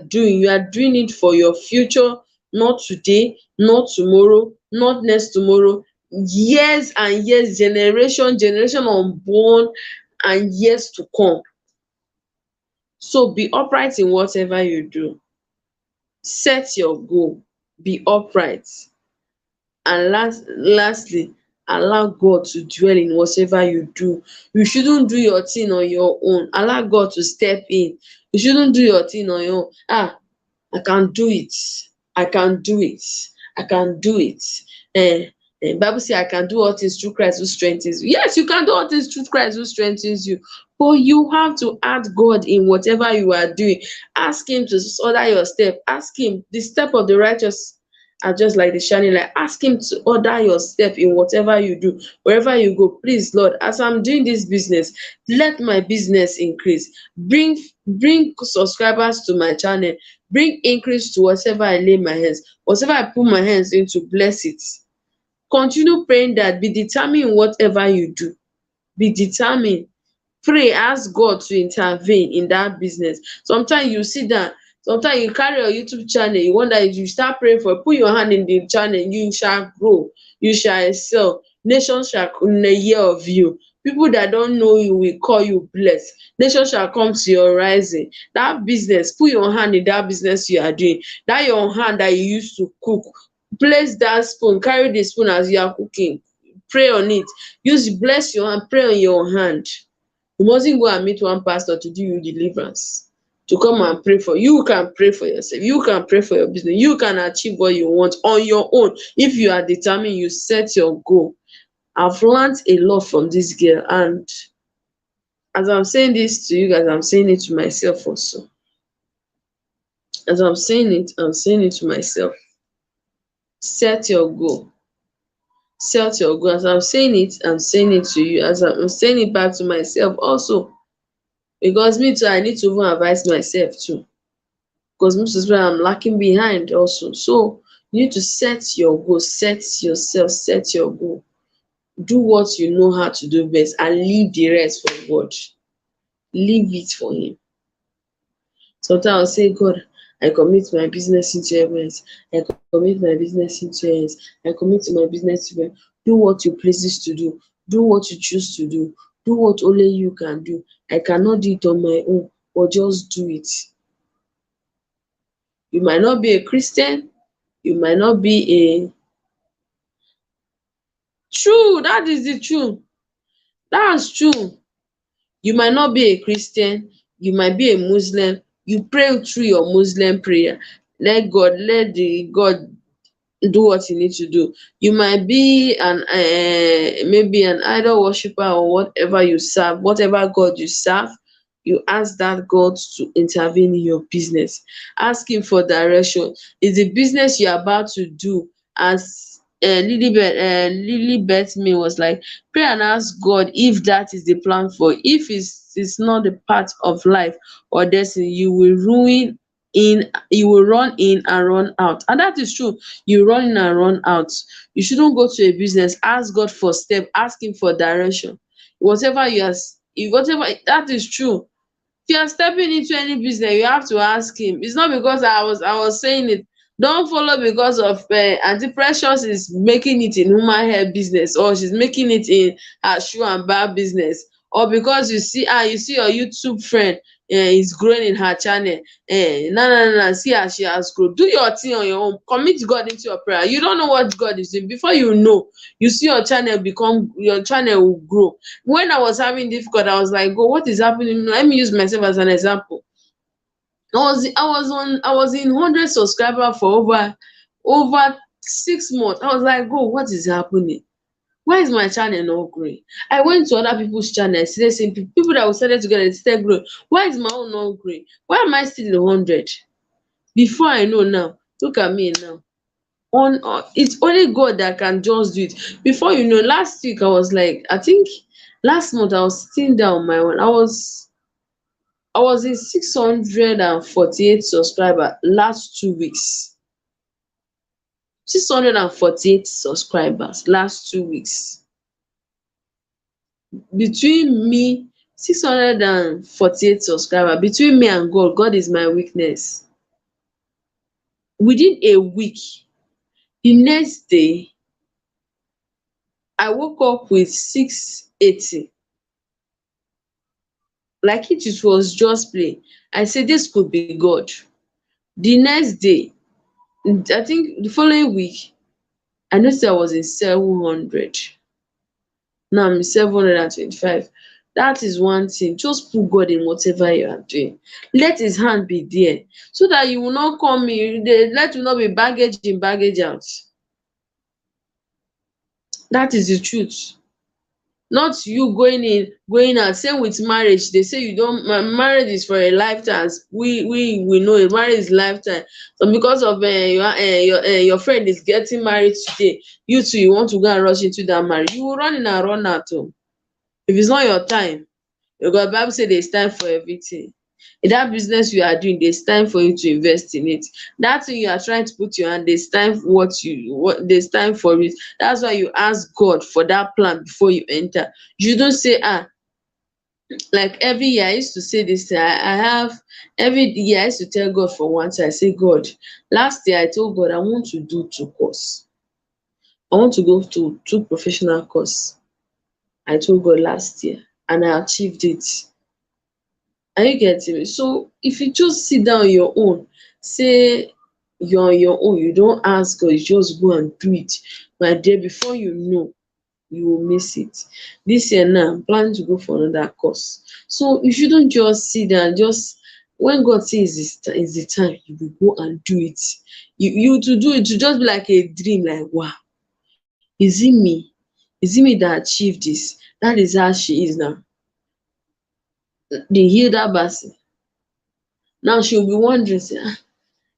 A: doing it for your future, not today, not tomorrow, not next tomorrow, years and years, generation unborn and years to come. So be upright in whatever you do. Set your goal, be upright, and lastly, allow God to dwell in whatever you do. You shouldn't do your thing on your own. Allow God to step in. You shouldn't do your thing on your own. I can do it. I can do it. I can do it. Bible say I can do all things through Christ who strengthens you. Yes, you can do all things through Christ who strengthens you. But you have to add God in whatever you are doing. Ask him to order your step. Ask him. The step of the righteous are just like the shining light. Ask him to order your step in whatever you do, wherever you go. Please, Lord, as I'm doing this business, let my business increase. Bring subscribers to my channel. Bring increase to whatever I lay my hands. Whatever I put my hands into, bless it. Continue praying that. Be determined in whatever you do. Be determined. Pray, ask God to intervene in that business. Sometimes you sit down, sometimes you carry your YouTube channel, you wonder, if you start praying for it, put your hand in the channel, you shall grow, you shall excel. Nations shall in a year of you. People that don't know you will call you blessed. Nations shall come to your rising. That business, put your hand in that business you are doing. That your hand that you used to cook, place that spoon, carry the spoon as you are cooking. Pray on it. Bless your hand, pray on your hand. You mustn't go and meet one pastor to do you deliverance, to come and pray for you. You can pray for yourself. You can pray for your business. You can achieve what you want on your own. If you are determined, you set your goal. I've learned a lot from this girl, and as I'm saying this to you guys, I'm saying it to myself also. As I'm saying it to myself. Set your goal. Set your goal. As I'm saying it to you. As I'm saying it back to myself also. Because me too, I need to even advise myself too. Because most of the time I'm lacking behind also. So you need to set your goal, set yourself, set your goal. Do what you know how to do best and leave the rest for God. Leave it for him. Sometimes I'll say, God, I commit my business into your hands. I commit my business into your hands. I commit my business to you. Do what you pleases to do. Do what you choose to do. Do what only you can do. I cannot do it on my own, but just do it. You might not be a Christian. You might not be a... True, that is the truth. That's true. You might not be a Christian. You might be a Muslim. You pray through your Muslim prayer. Let God do what you need to do. You might be maybe an idol worshiper or whatever you serve, whatever God you serve. You ask that God to intervene in your business. Ask him for direction. Is the business you're about to do, as Lilybeth me was like, pray and ask God if that is the plan for you. If it's not the part of life or destiny, you will run in and run out. And that is true. You run in and run out. You shouldn't go to a business, ask God for step, ask him for direction. Whatever that is true. If you are stepping into any business, you have to ask him. It's not because I was saying it. Don't follow because of Aunty Precious is making it in human hair business, or she's making it in her shoe and bar business, or because you see your YouTube friend
C: is growing in her channel. Na, see how she has grown. Do your thing on your own. Commit God into your prayer. You don't know what God is doing. Before you know, you see your channel will grow. When I was having difficult, I was like, God, what is happening? Let me use myself as an example. I was in 100 subscriber for over 6 months. I was like, God, what is happening? Why is my channel not growing? I went to other people's channel, I see the same people that we started together, they started growing. Why is my own not growing? Why am I still in 100? Before I know now, look at me now. It's only God that can just do it. Before you know, last week I was like, I think last month I was sitting down on my own. I was in 648 subscriber last 2 weeks. 648 subscribers last 2 weeks. Between me, 648 subscriber, between me and God, God is my weakness. Within a week, the next day, I woke up with 680. Like it was just play. I said this could be God. The next day, I think the following week, I noticed I was in 700. Now I'm in 725. That is one thing. Just put God in whatever you are doing. Let his hand be there, so that you will not come in. Let will not be baggage in, baggage out. That is the truth. Not you going in, going out. Same with marriage. They say you don't marriage is for a lifetime. We know it. Marriage is lifetime. So because of your friend is getting married today, you too you want to go and rush into that marriage. You will run in and run out o. If it's not your time, because Bible say there's time for everything. In that business you are doing, there's time for you to invest in it. That thing you are trying to put your hand, there's time for there's time for it. That's why you ask God for that plan before you enter. You don't say, like every year I used to say this thing. I have every year I used to tell God for once. I say, God, last year I told God I want to do 2 course. I want to go to 2 professional course. I told God last year and I achieved it. Are you getting me? So if you just sit down on your own, say you're on your own, you don't ask God, you just go and do it. My dear, before you know, you will miss it. This year now, I'm planning to go for another course. So you shouldn't just sit down, just when God says it's the time, you will go and do it. You to do it to just be like a dream, like wow, is it me? Is it me that achieved this? That is how she is now. The Hilda Bassey. Now she'll be wondering, say,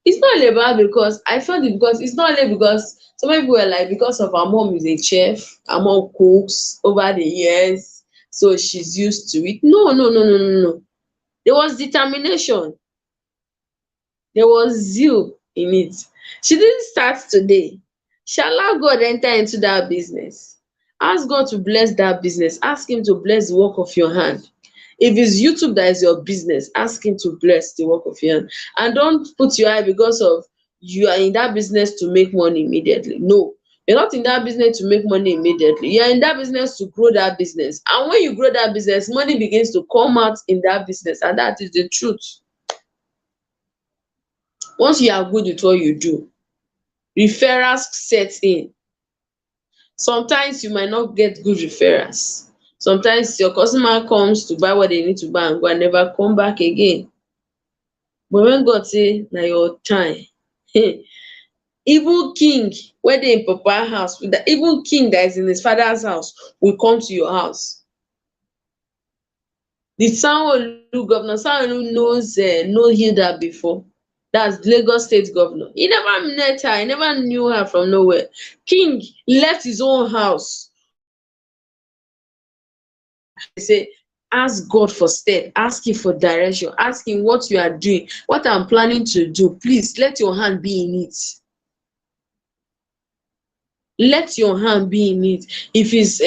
C: it's not only about because I felt it because it's not only because some people were like because of her mom is a chef, her mom cooks over the years, so she's used to it. No, no, no, no, no, no. There was determination, there was zeal in it. She didn't start today. She allowed God enter into that business. Ask God to bless that business. Ask him to bless the work of your hand. If it's YouTube that is your business, ask him to bless the work of your hand. And don't put your eye because of you are in that business to make money immediately. No, you're not in that business to make money immediately. You're in that business to grow that business. And when you grow that business, money begins to come out in that business. And that is the truth. Once you are good with what you do, referrals set in. Sometimes you might not get good referrals. Sometimes your customer comes to buy what they need to buy and go and never come back again. But when God say na your time, even king wey dey im papa house, even king that is in his father's house will come to your house. The Sanwo-Olu governor, Sanwo-Olu know Hilda before. That's Lagos State governor. He never met her, he never knew her from nowhere. King left his own house. He say, ask God for step, ask him for direction, ask him what you are doing, what I'm planning to do. Please let your hand be in it. Let your hand be in it. If it's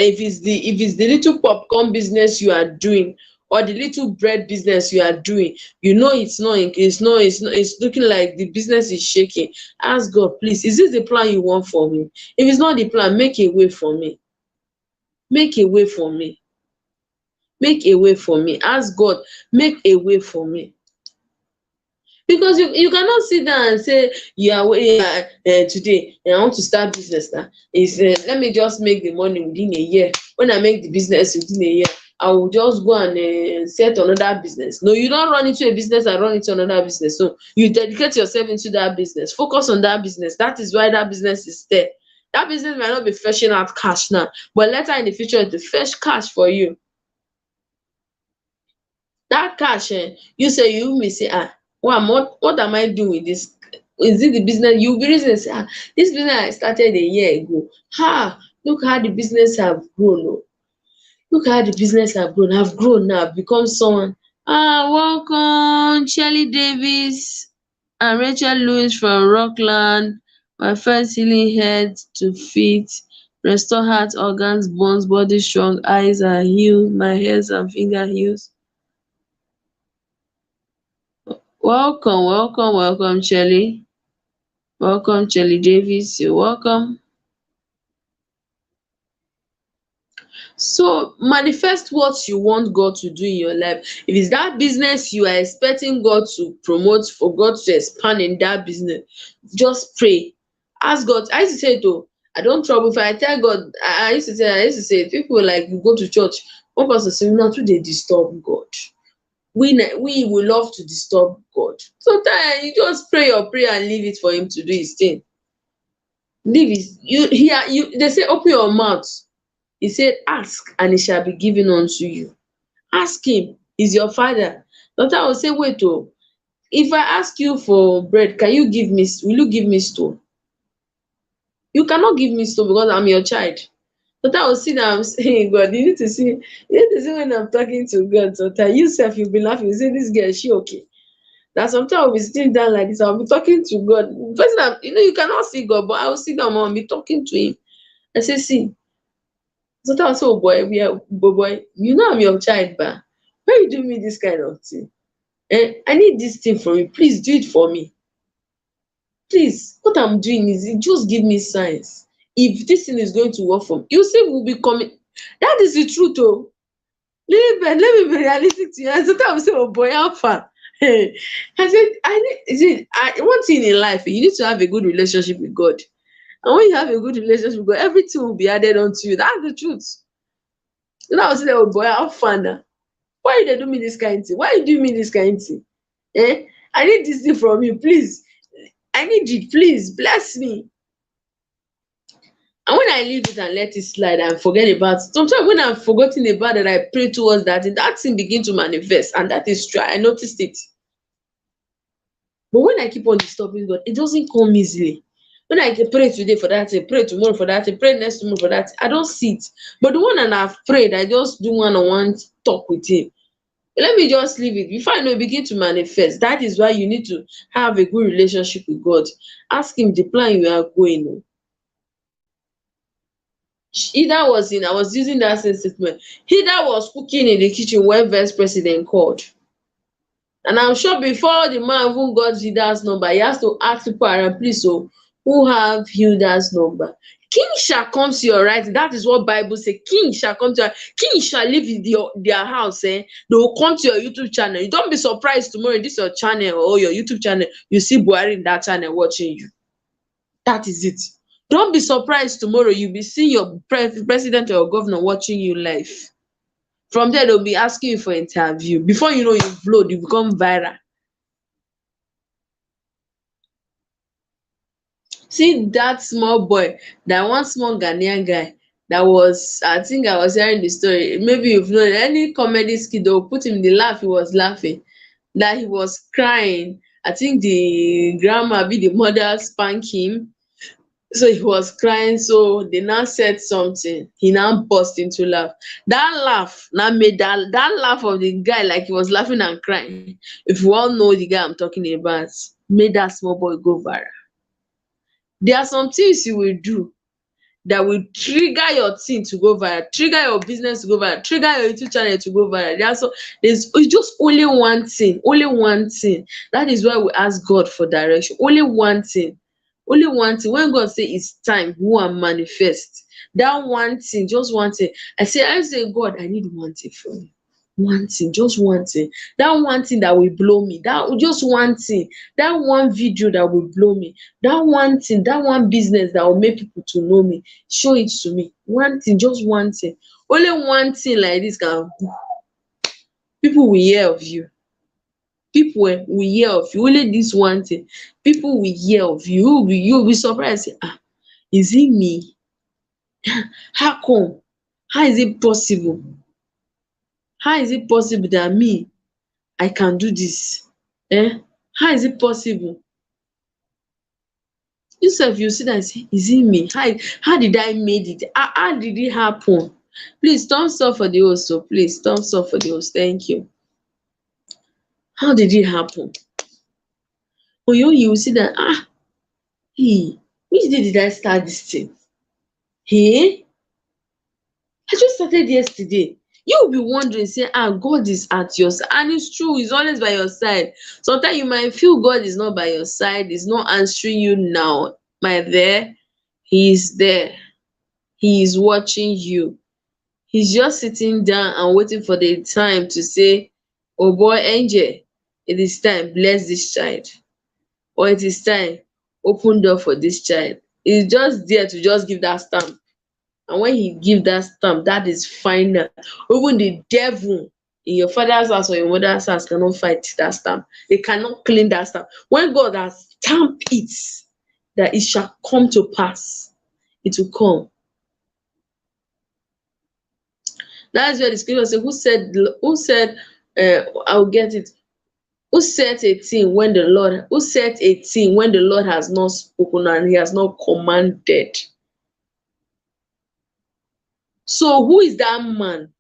C: the little popcorn business you are doing, or the little bread business you are doing, you know it's looking like the business is shaking. Ask God, please, is this the plan you want for me? If it's not the plan, make a way for me. Make a way for me. Make a way for me. Ask God, make a way for me. Because you cannot sit down and say you are today I want to start business now. Is let me just make the money within a year. When I make the business within a year, I will just go and set another business. No, you don't run into a business and run into another business. So you dedicate yourself into that business. Focus on that business. That is why that business is there. That business might not be fetching out cash now, but later in the future it will fetch cash for you. That cash, you say you may say, what am I doing with this? Is it the business? You'll be reason say, this business I started a year ago. Look how the business have grown. Oh. Look how the business have grown. I've grown now, I've become someone. Welcome, Shelly Davis and Rachel Lewis from Rockland. My first healing head to feet, restore heart, organs, bones, body strong, eyes are healed, my hands and finger heals. Welcome, Shelly. Welcome, Shelly Davis. You're welcome. So manifest what you want God to do in your life. If it's that business you are expecting God to promote, for God to expand in that business, just pray. Ask God. I used to say it though. I don't trouble. If I tell God, I used to say people like you go to church, one person say, "No, too they disturb God." We will love to disturb God. Sometimes you just pray your prayer and leave it for him to do his thing. Leave it. You they say open your mouth. He said, ask and it shall be given unto you. Ask him. He's your father. Sometimes I will say, wait, if I ask you for bread, will you give me stone? You cannot give me stone because I'm your child. Sometimes I will sit down and say, God, you need to see when I'm talking to God. Sometimes you self you'll be laughing. You say, this girl, is she okay? That sometimes I'll be sitting down like this, I'll be talking to God. First time, you cannot see God, but I will sit down and be talking to him. I say, see, sometimes I'll say, oh boy, I'm your child, but why you do me this kind of thing? I need this thing from you. Please do it for me. Please, what I'm doing is just give me signs. If this thing is going to work for me, you say we'll be coming. That is the truth, oh. Let me be realistic to you. And sometimes I say, oh boy, how far? Hey, I said, one thing in life, you need to have a good relationship with God. And when you have a good relationship with God, everything will be added onto you. That's the truth. So now I say, oh boy, how far now? Why you dey do me this kind thing? Why you do me this kind thing? I need this thing from you, please. I need it, please. Bless me. And when I leave it and let it slide and forget about it, sometimes when I've forgotten about it, I pray towards that thing begin to manifest. And that is true. I noticed it. But when I keep on disturbing God, it doesn't come easily. When I pray today for that thing, pray tomorrow for that thing, pray next tomorrow for that thing, I don't see it. But the one that I've prayed, I just do one-on-one talk with him. Let me just leave it. Before I know, begin to manifest. That is why you need to have a good relationship with God. Ask him the plan you are going. I was using that same statement. Either was cooking in the kitchen when vice president called. And I'm sure before the man even got Hilda's number, he has to ask people around, please, who have Hilda's number? King shall come to your right. That is what Bible say. King shall come to your king shall leave their house. They will come to your YouTube channel. You don't be surprised tomorrow in this your channel or your YouTube channel. You see Buhari in that channel watching you. That is it. Don't be surprised tomorrow you'll be seeing your president or your governor watching you live. From there, they'll be asking you for interview. Before you know, you blow, you become viral. See that small boy, that one small Ghanaian guy that was, I think I was hearing the story. Maybe you've known any comedy skit, they'll put him in the laugh, he was laughing. That he was crying. I think the grandma, the mother spanked him. So he was crying, so they now said something. He now burst into laugh. That laugh now made that laugh of the guy like he was laughing and crying. If you all know the guy I'm talking about, made that small boy go viral. There are some things you will do that will trigger your thing to go viral, trigger your business to go viral, trigger your YouTube channel to go viral. There's just only one thing, only one thing. That is why we ask God for direction. Only one thing. Only one thing. When God say it's time, go and manifest. That one thing, just one thing. I say, God, I need one thing from you. One thing, just one thing. That one thing that will blow me. That just one thing. That one video that will blow me. That one thing, that one business that will make people to know me. Show it to me. One thing, just one thing. Only one thing like this can people will hear of you. People will hear of you. Only this one thing. People will hear of you. You will be surprised. Say, ah, is it me? How come? How is it possible? How is it possible that me I can do this? How is it possible? You sef you sit down say, is it me? How did I made it? How did it happen? Please thumbs up for the host oh, please thumbs up for the host. Thank you. How did it happen? On your own you will see that which day did I start this thing? I just started yesterday. You will be wondering say God is at your side, and it's true, he's always by your side. Sometimes you might feel God is not by your side, he's not answering you now. My there, he is there. He is watching you. He's just sitting down and waiting for the time to say, oh boy, angel, it is time, bless this child. Or it is time, open door for this child. He's just there to just give that stamp. And when he give that stamp, that is final. Even the devil in your father's house or your mother's house cannot fight that stamp. They cannot clean that stamp. When God has stamped it, that it shall come to pass, it will come. That's where the scripture says, who said, I'll get it. Who set a thing when the Lord has not spoken and he has not commanded? So who is that man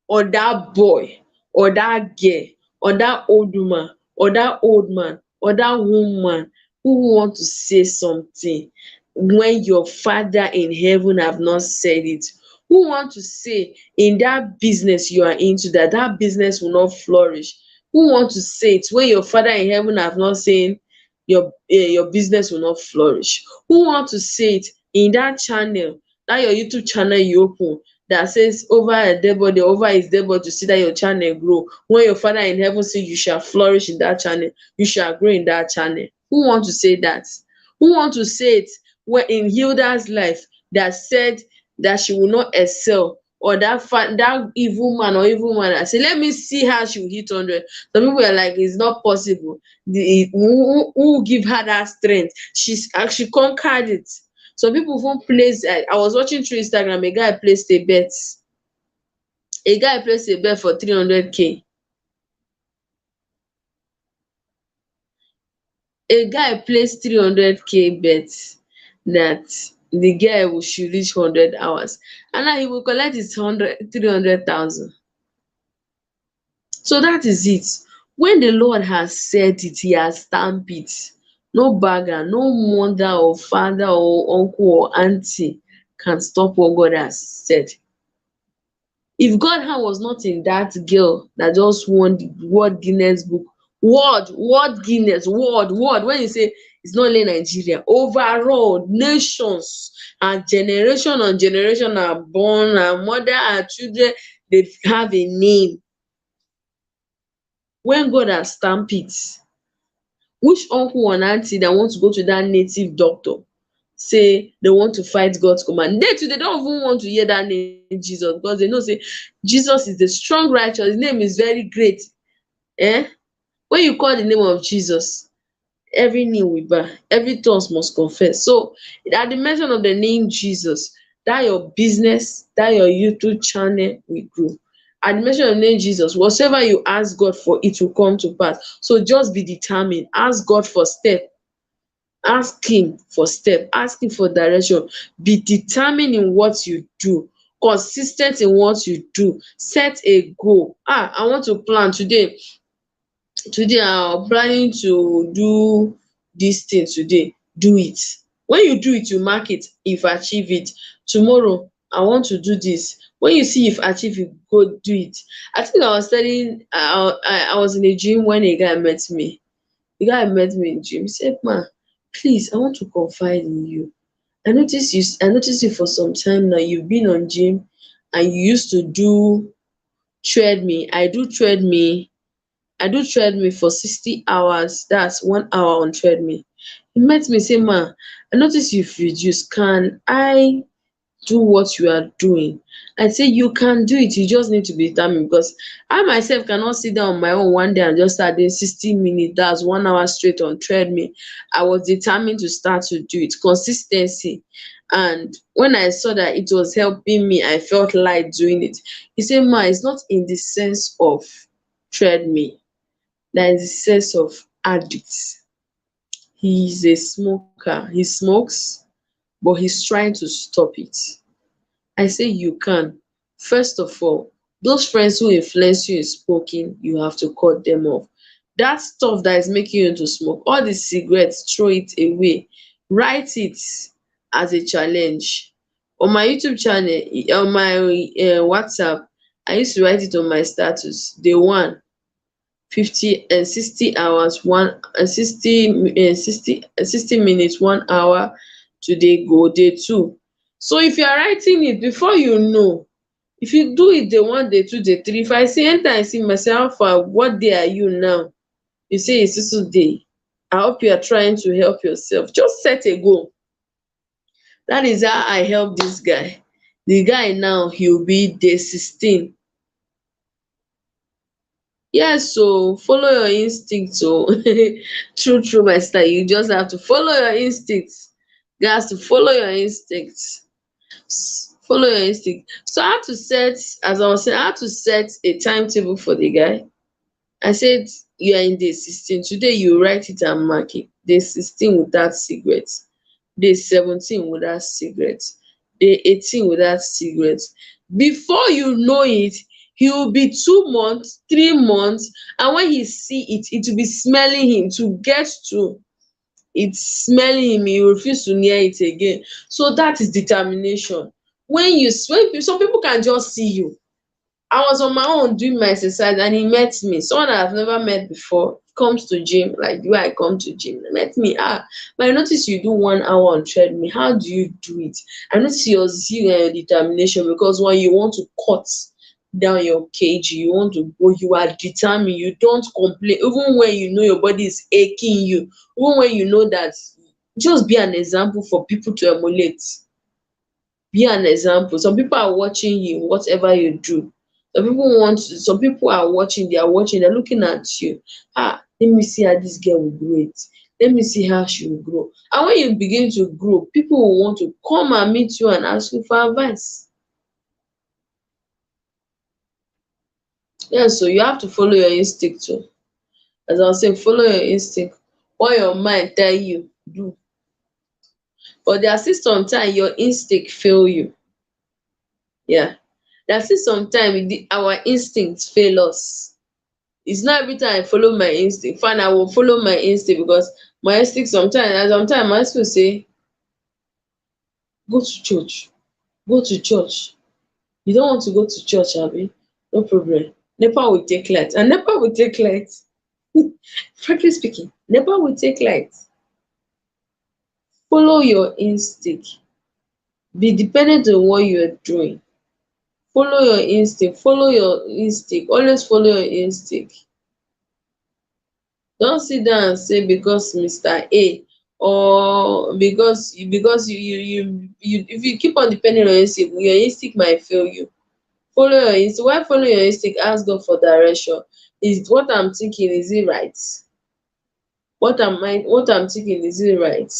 C: or that boy or that girl or that old woman or that old man or that woman who want to say something when your Father in heaven have not said it? Who want to say in that business you are into that business will not flourish? Who want to say it when your Father in heaven have not said your business will not flourish? Who want to say it in that channel, that your YouTube channel you open, that says over his dead body to see that your channel grow, when your Father in heaven say you shall flourish in that channel, you shall grow in that channel? Who want to say that? Who want to say it when in Hilda's life that said that she will not excel, or that evil man or evil woman that say let me see how she will hit 100? Some people are like, it's not possible. Who will give her that strength? She conquered it. Some people even place. I was watching through Instagram. A guy placed a bet. A guy placed a bet for 300K. A guy placed 300K bet that the guy should reach 100 hours, and now he will collect his 300,000. So that is it. When the Lord has said it, he has stamped it. No bagger, no mother or father or uncle or auntie can stop what God has said. If God hand was not in that girl that just won the World Guinness book, World Guinness, world, when you say it's not only Nigeria, overall nations and generation on generation are born, and mother and children, they have a name. When God has stamped it, which uncle and auntie that want to go to that native doctor say they want to fight God's command? They too, they don't even want to hear that name Jesus, because they know say Jesus is the strong righteous, his name is very great. When you call the name of Jesus, every knee will bow, every tongue must confess. So at the mention of the name Jesus, that your business, that your YouTube channel will grow. At the mention of the name Jesus, whatever you ask God for, it will come to pass. So just be determined. Ask God for step. Ask him for step. Ask him for direction. Be determined in what you do. Consistent in what you do. Set a goal. I want to plan today. I'm planning to do this thing today. Do it. When you do it, you mark it. If achieve it. Tomorrow, I want to do this. When you see if achieve it, go do it. I think I was studying. I was in a gym when a guy met me. The guy met me in gym. He said, "Man, please, I want to confide in you. I noticed you for some time now. You've been on gym and you used to do treadmill. I do treadmill for 60 hours. That's 1 hour on treadmill. He met me say, "Ma, I notice you've reduced. Can I do what you are doing?" I say, "You can do it, you just need to be determined." Because I myself cannot sit down on my own one day and just start doing 60 minutes, that's 1 hour straight on treadmill. I was determined to start to do it. Consistency. And when I saw that it was helping me, I felt like doing it. He said, "Ma, it's not in the sense of treadmill, that is the sense of addict." He is a smoker. He smokes, but he's trying to stop it. I say you can. First of all, those friends who influence you in smoking, you have to cut them off. Dat stuff that is making you to smoke, all the cigarettes, throw it away. Write it as a challenge. On my YouTube channel, on my WhatsApp, I used to write it on my status. Day one, 50 and 60 hours, 60 minutes, 1 hour. Today go day two. So if you are writing it, before you know, if you do it day one, day two, day three, if I see anytime I see myself, how far, what day are you now? You say it's so day. I hope you are trying to help yourself. Just set a goal. That is how I help this guy. The guy now, he'll be day 16. Yes, so follow your instinct. So true, my sister. You just have to follow your instincts. You have to follow your instincts. Follow your instinct. So I had to set, as I was saying, I had to set a timetable for the guy. I said, "You are in day 16. Today you write it and mark it. Day 16 without cigarette. Day 17 without cigarette. Day 18 without cigarette." Before you know it, he will be 2 months, 3 months, and when he see it, it will be smelling him to get to. It's smelling him, he refuse to near it again. So that is determination. When some people can just see you. I was on my own doing my exercise and he met me. Someone I've never met before comes to gym, like the way I come to gym. He met me. But I notice you do 1 hour on treadmill. How do you do it? I notice your zeal and your determination, because when you want to cut down your kg, you want to go, you are determined, you don't complain, even when you know your body is aching you, even when you know that. Just be an example for people to emulate. Be an example. Some people are watching you, whatever you do. Some people are watching, they're looking at you. Let me see how this girl will grow it. Let me see how she will grow. And when you begin to grow, people will want to come and meet you and ask you for advice. Yeah, so you have to follow your instinct too. As I was saying, follow your instinct. What your mind tell you, do. But there are still sometimes your instinct fail you. Yeah. There are still sometimes our instincts fail us. It's not every time I follow my instinct. Fine, I will follow my instinct, because my instinct sometimes my instinct will say, "Go to church, go to church." You don't want to go to church, abi? No problem. NEPA will take light, and NEPA will take light. Frankly speaking, NEPA will take light. Follow your instinct. Be dependent on what you are doing. Follow your instinct. Follow your instinct. Always follow your instinct. Don't sit down and say because Mr. A, or because you if you keep on depending on your instinct might fail you. Follow your instinct. Why follow your instinct? Ask God for direction. Is what I'm thinking, is it right? What I'm thinking, is it right?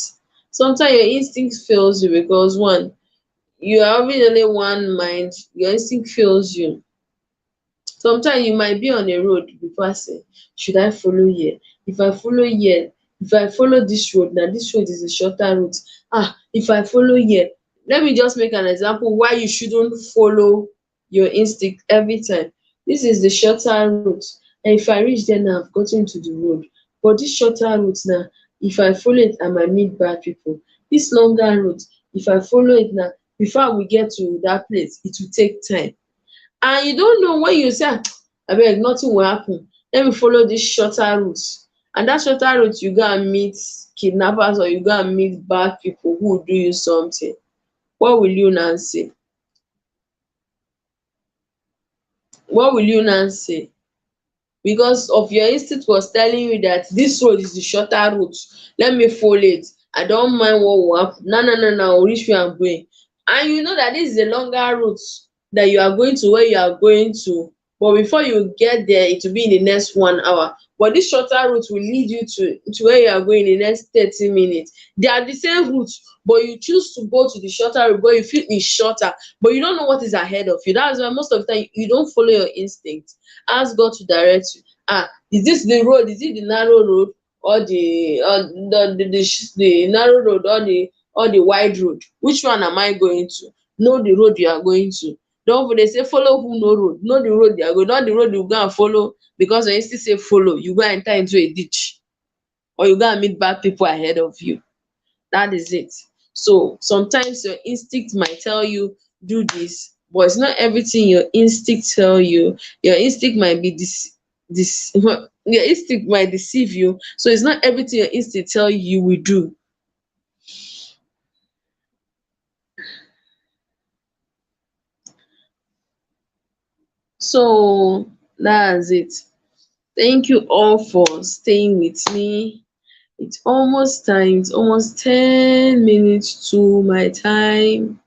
C: Sometimes your instinct fails you because, one, you are having only one mind, your instinct fails you. Sometimes you might be on a road, you be passing, should I follow here? If I follow here, if I follow this road, now this road is a shorter route. If I follow here, let me just make an example why you shouldn't follow your instinct every time. This is the shorter route, and if I reach there now, I've gotten to the road. But this shorter route now, if I follow it, I might meet bad people. This longer route, if I follow it now, before we get to that place, it will take time. And you don't know, when you say, abeg, nothing will happen, let me follow this shorter route, and that shorter route you go and meet kidnappers, or you go and meet bad people who will do you something. What will you now say? what will you now say? Because of your instinct was telling you that this road is the shorter route, let me follow it, I don't mind what will happen. Now now now now reach where I'm going, and you know that this is a longer route, that you are going to where you are going to, but before you get there it will be in the next 1 hour, but this shorter route will lead you to where you are going in the next 30 minutes. They are the same route, but you choose to go to the shorter route, but you feel it's shorter, but you don't know what is ahead of you. That's why most of the time you don't follow your instinct. Ask God to direct you. Is this the road? Is it the narrow road, or the narrow road, or the wide road? Which one am I going to? Know the road you are going to. Don't They say follow who know road. Know the road you are going, not the road you go and follow because when you still say follow, you go enter into a ditch, or you go and meet bad people ahead of you. That is it. So sometimes your instinct might tell you do this, but it's not everything your instinct tell you. Your instinct might be this your instinct might deceive you. So it's not everything your instinct tell you you will do. So that's it. Thank you all for staying with me. It's almost time. It's almost 10 minutes to my time.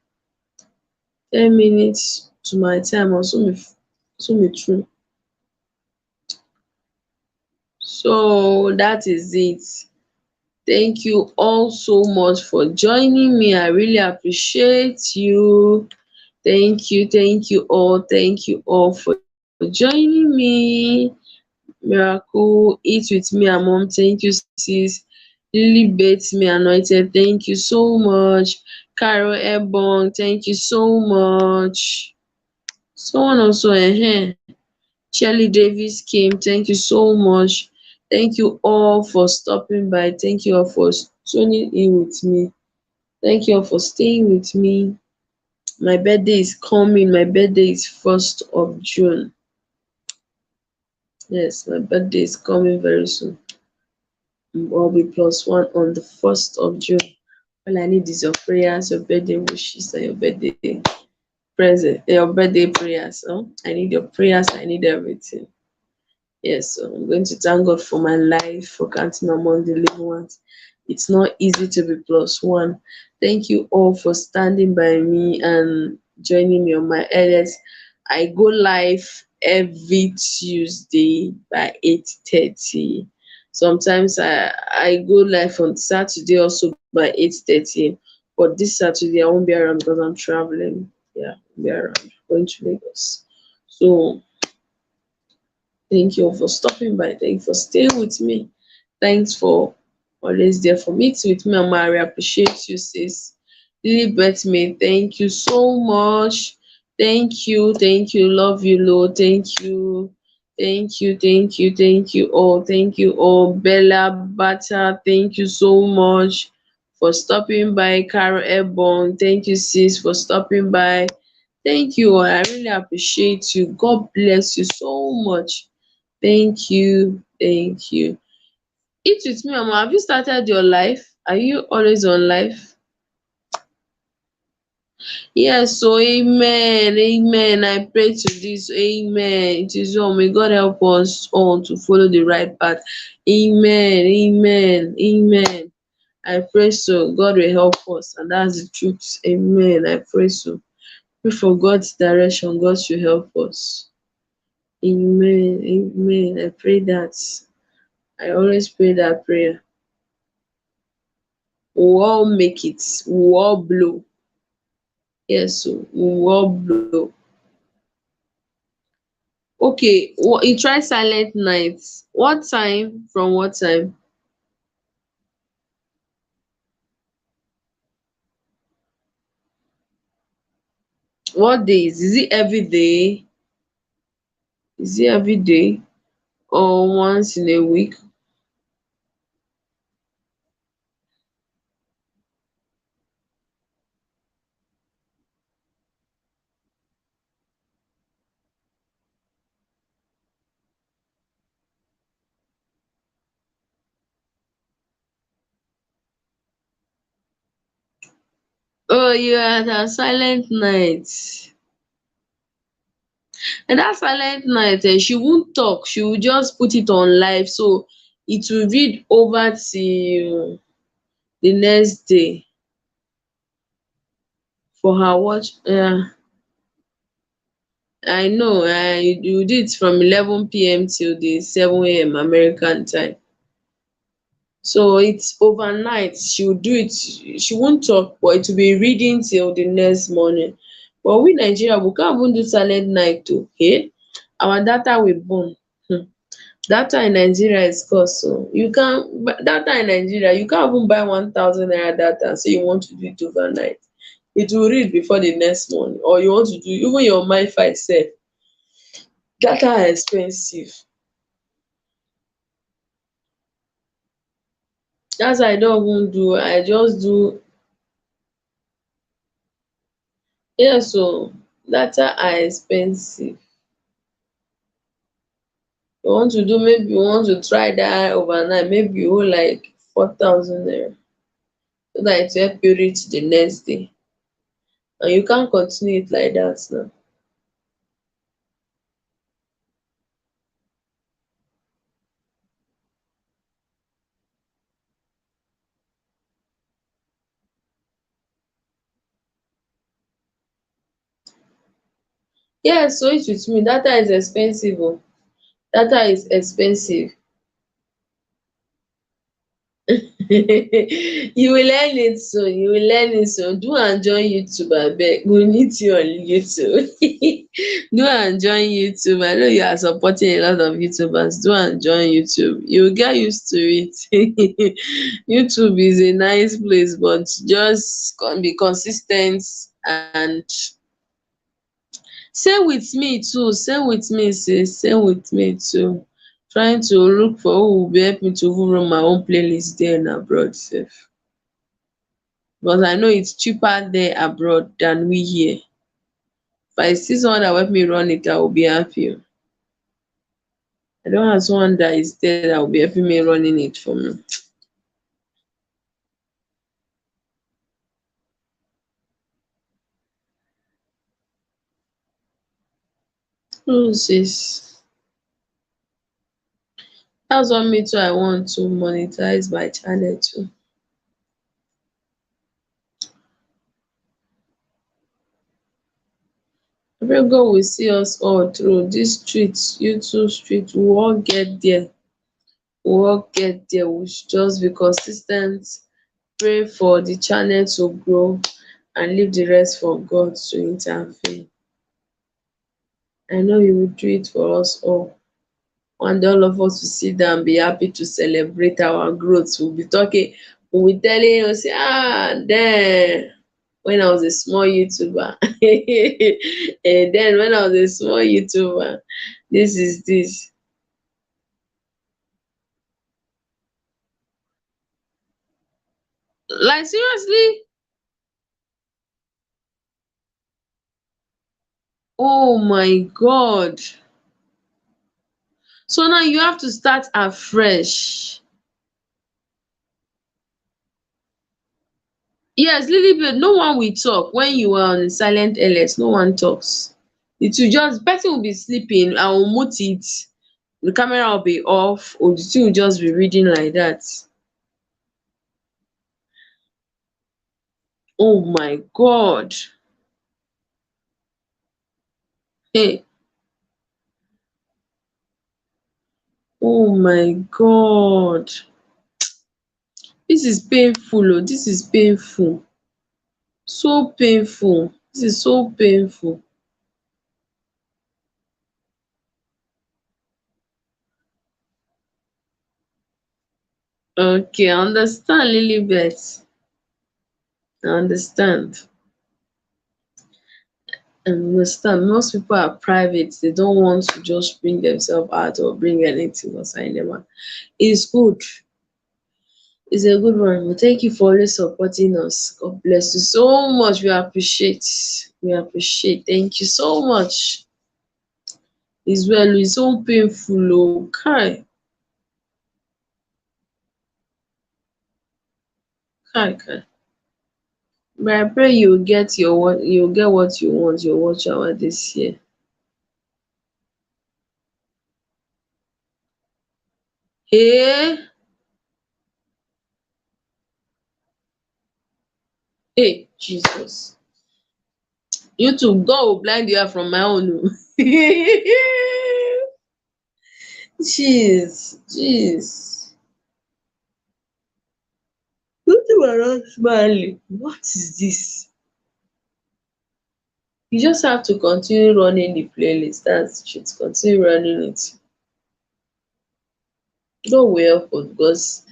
C: 10 minutes to my time. Also me through. So that is it. Thank you all so much for joining me. I really appreciate you. Thank you all for joining me. Miracle, eat with me and mom. Thank you, sis. Lily Bates me anointed. Thank you so much. Carol Ebong, thank you so much. Someone also, Shelly Davis came. Thank you so much. Thank you all for stopping by. Thank you all for tuning in with me. Thank you all for staying with me. My birthday is coming. My birthday is 1st of June. Yes, my birthday is coming very soon. I'll be plus one on the 1st of June. All I need is your prayers, your birthday wishes, and your birthday present, your birthday prayers. I need your prayers. I need everything. Yes, so I'm going to thank God for my life, for counting among the living ones. It's not easy to be plus one. Thank you all for standing by me and joining me on my earliest. I go live every Tuesday by 8:30. Sometimes I go live on Saturday also by 8:30. But this Saturday I won't be around because I'm traveling. Yeah, I'll be around going to Lagos. So thank you all for stopping by. Thank you for staying with me. Thanks for always there for me. With me, Amari. I appreciate you, sis. Lily me. Thank you so much. Thank you. Love you, Lord. Thank you. Thank you all. Thank you all. Bella Bata, thank you so much for stopping by. Carol Ebon, thank you, sis, for stopping by. Thank you all. I really appreciate you. God bless you so much. Thank you. Thank you. Eat with me, Mama. Have you started your life? Are you always on life? Yes, so amen. Amen. I pray to this. Amen. It is all. May God help us all to follow the right path. Amen. Amen. Amen. I pray so. God will help us. And that's the truth. Amen. I pray so. Pray for God's direction. God should help us. Amen. Amen. I pray that. I always pray that prayer. We'll all make it. We'll all blow. Yes, so we'll all blow. Okay, you try silent night. What time? From what time? What days? Is it every day? Is it every day or once in a week? Oh, you are at a silent night. And that silent night, she won't talk, she will just put it on live, so it will read over till the next day for her watch. I know, you do it from 11 p.m. till the 7 a.m. American time. So it's overnight. She will do it. She won't talk, but it will be reading till the next morning. But we Nigeria, we can't even do silent night too. Okay? Our data will burn. Data in Nigeria is cost. So you can data in Nigeria, you can't even buy 1,000 naira data. So you want to do it overnight. It will read before the next morning. Or you want to do even your MiFi sef. Data are expensive. That's why I don't even do. I just do. Yes, so data are expensive. You want to do, maybe you want to try that overnight, maybe you owe like 4,000 naira so that it will help you reach the next day. And you can't continue it like that now. Yes, so it with me. Data is expensive. Oh. Data is expensive. You will learn it soon. You will learn it soon. Do and join YouTube abeg. We need you on YouTube. Do and join YouTube. I know you are supporting a lot of YouTubers. Do and join YouTube. You will get used to it. YouTube is a nice place, but just be consis ten t and same with me too. Same with me sis. Same with me too. Trying to look for who will be help me to even run my own playlist there and abroad sef. Because I know it's cheaper there abroad than we here. If I see someone that will help me run it, I will be happy. I don't have someone that is there that will be helping me running it for me. Oh sis, that's what me too I want to monetize my channel too. I pray God will see us all through this street, YouTube street. We will all get there. We will all get there. We should just be consis ten t, pray for the channel to grow and leave the rest for God to intervene. I know He will do it for us all. One day all of us will sit down, be happy to celebrate our growth. We'll be talking, we'll be telling you, say, then when I was a small YouTuber, and then when I was a small YouTuber, this is this. Like seriously? Oh my God. So now you have to start afresh. Yes, Lilibet, no one will talk when you are on silent LS. No one talks. It will just person will be sleeping. I will mute it. The camera will be off, or the thing will just be reading like that. Oh my God. Hey, oh my God. This is painful. Oh, this is painful. So painful. This is so painful. Okay, I understand, Lilibet. I understand. I understand. Most people are private. They don't want to just bring themselves out or bring anything outside them. It's good. It's a good one. But thank you for always supporting us. God bless you so much. We appreciate. We appreciate. Thank you so much. It's well. It's so painful. Oh, kai, kai, kai. But I pray you get what you want. Your watch hour this year. Hey, hey, Jesus. You too, God will blind you out from my own. Jeez, jeez. Wetin we are not smiling? What is this? You just have to continue running the playlist. That's it. Continue running it. God will help us because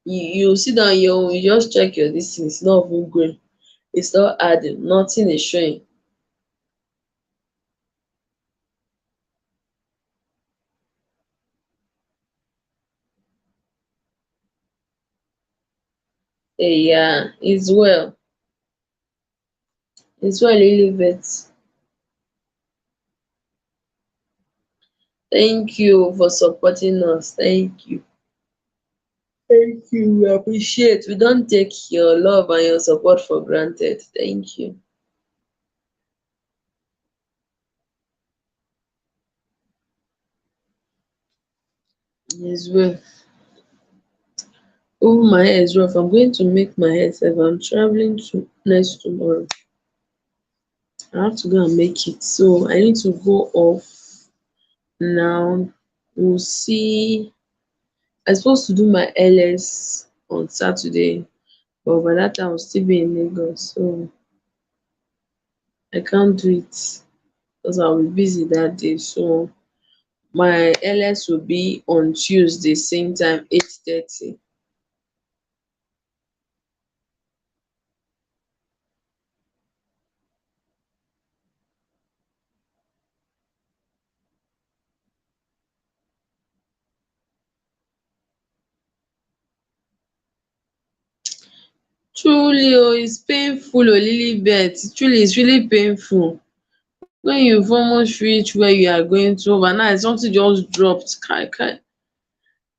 C: you sit down here, you just check your this thing, it's not even going. It's not adding, nothing is showing. Yeah, it's well. It's well, Lilibet. Thank you for supporting us. Thank you. Thank you. We appreciate. We don't take your love and your support for granted. Thank you. It's well. Oh, my hair is rough. I'm going to make my hair sef. I'm traveling to next tomorrow. I have to go and make it. So I need to go off now. We'll see. I'm supposed to do my LS on Saturday, but by that time I'll still be in Lagos. So I can't do it because I'll be busy that day. So my LS will be on Tuesday, same time, 8:30. Truly it's painful Lilibet, truly it's really painful. When you've almost reached where you are going to overnight, something just dropped kai kai.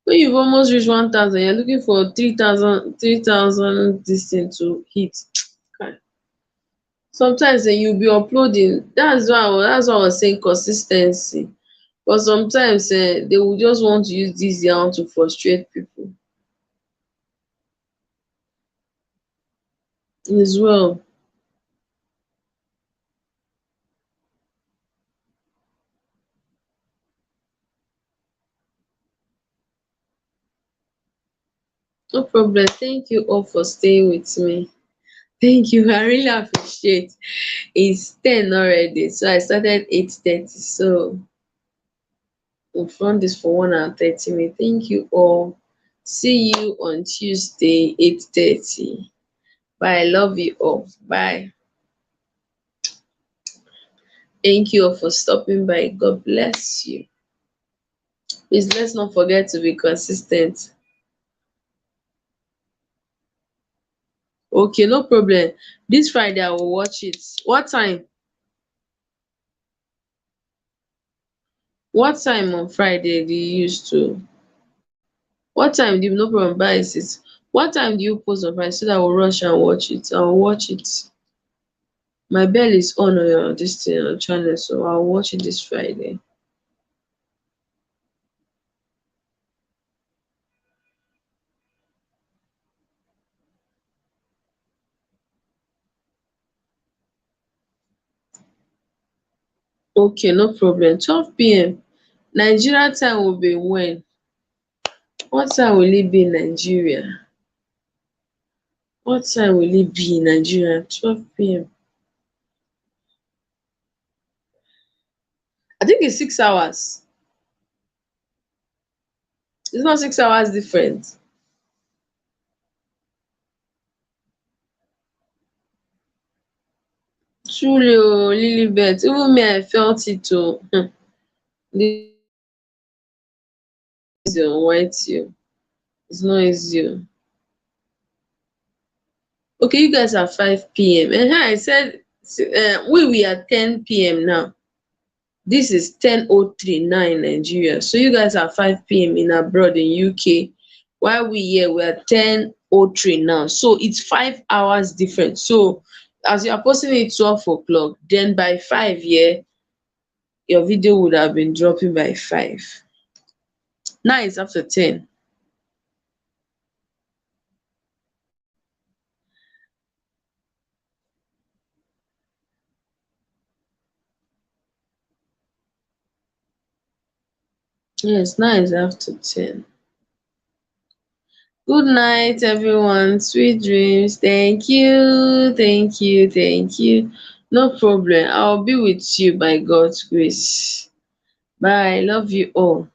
C: When you've almost reached 1,000, you're looking for 3,000 this thing to hit. Kai. Sometimes you'll be uploading. That's why I was saying consistency. But sometimes they will just want to use this yarn to frustrate people as well. No problem. Thank you all for staying with me. Thank you. I really appreciate. It's 10 already. So I started 8:30. So we've run this for 1 hour 30 minutes. Thank you all. See you on Tuesday, 8:30. Bye. I love you all. Bye. Thank you all for stopping by. God bless you. Please let's not forget to be consistent. Okay, no problem. This Friday I will watch it. What time? What time on Friday do you use to? What time do you no problem buy it? What time do you post on Friday so that I will rush and watch it? I will watch it. My bell is on your this thing on channel, so I'll watch it this Friday. Okay, no problem. 12 p.m. Nigeria time will be when? What time will it be in Nigeria? What time will it be in Nigeria? 12 p.m. I think it's 6 hours. It's not 6 hours different. Truly Lilibet, even me I felt it too. This is on white you. It's not easy o. Okay, you guys are 5 p.m. I said we are 10 p.m. now. This is 10:03 now in Nigeria. So you guys are 5 p.m. in abroad in UK. While we here we are 10:03 now. So it's 5 hours different. So as you are posting it 12 o'clock, then by 5 your video would have been dropping by 5. Now it's after 10. Yes, now it's after 10. Good night, everyone. Sweet dreams. Thank you. Thank you. Thank you. No problem. I'll be with you by God's grace. Bye. Love you all.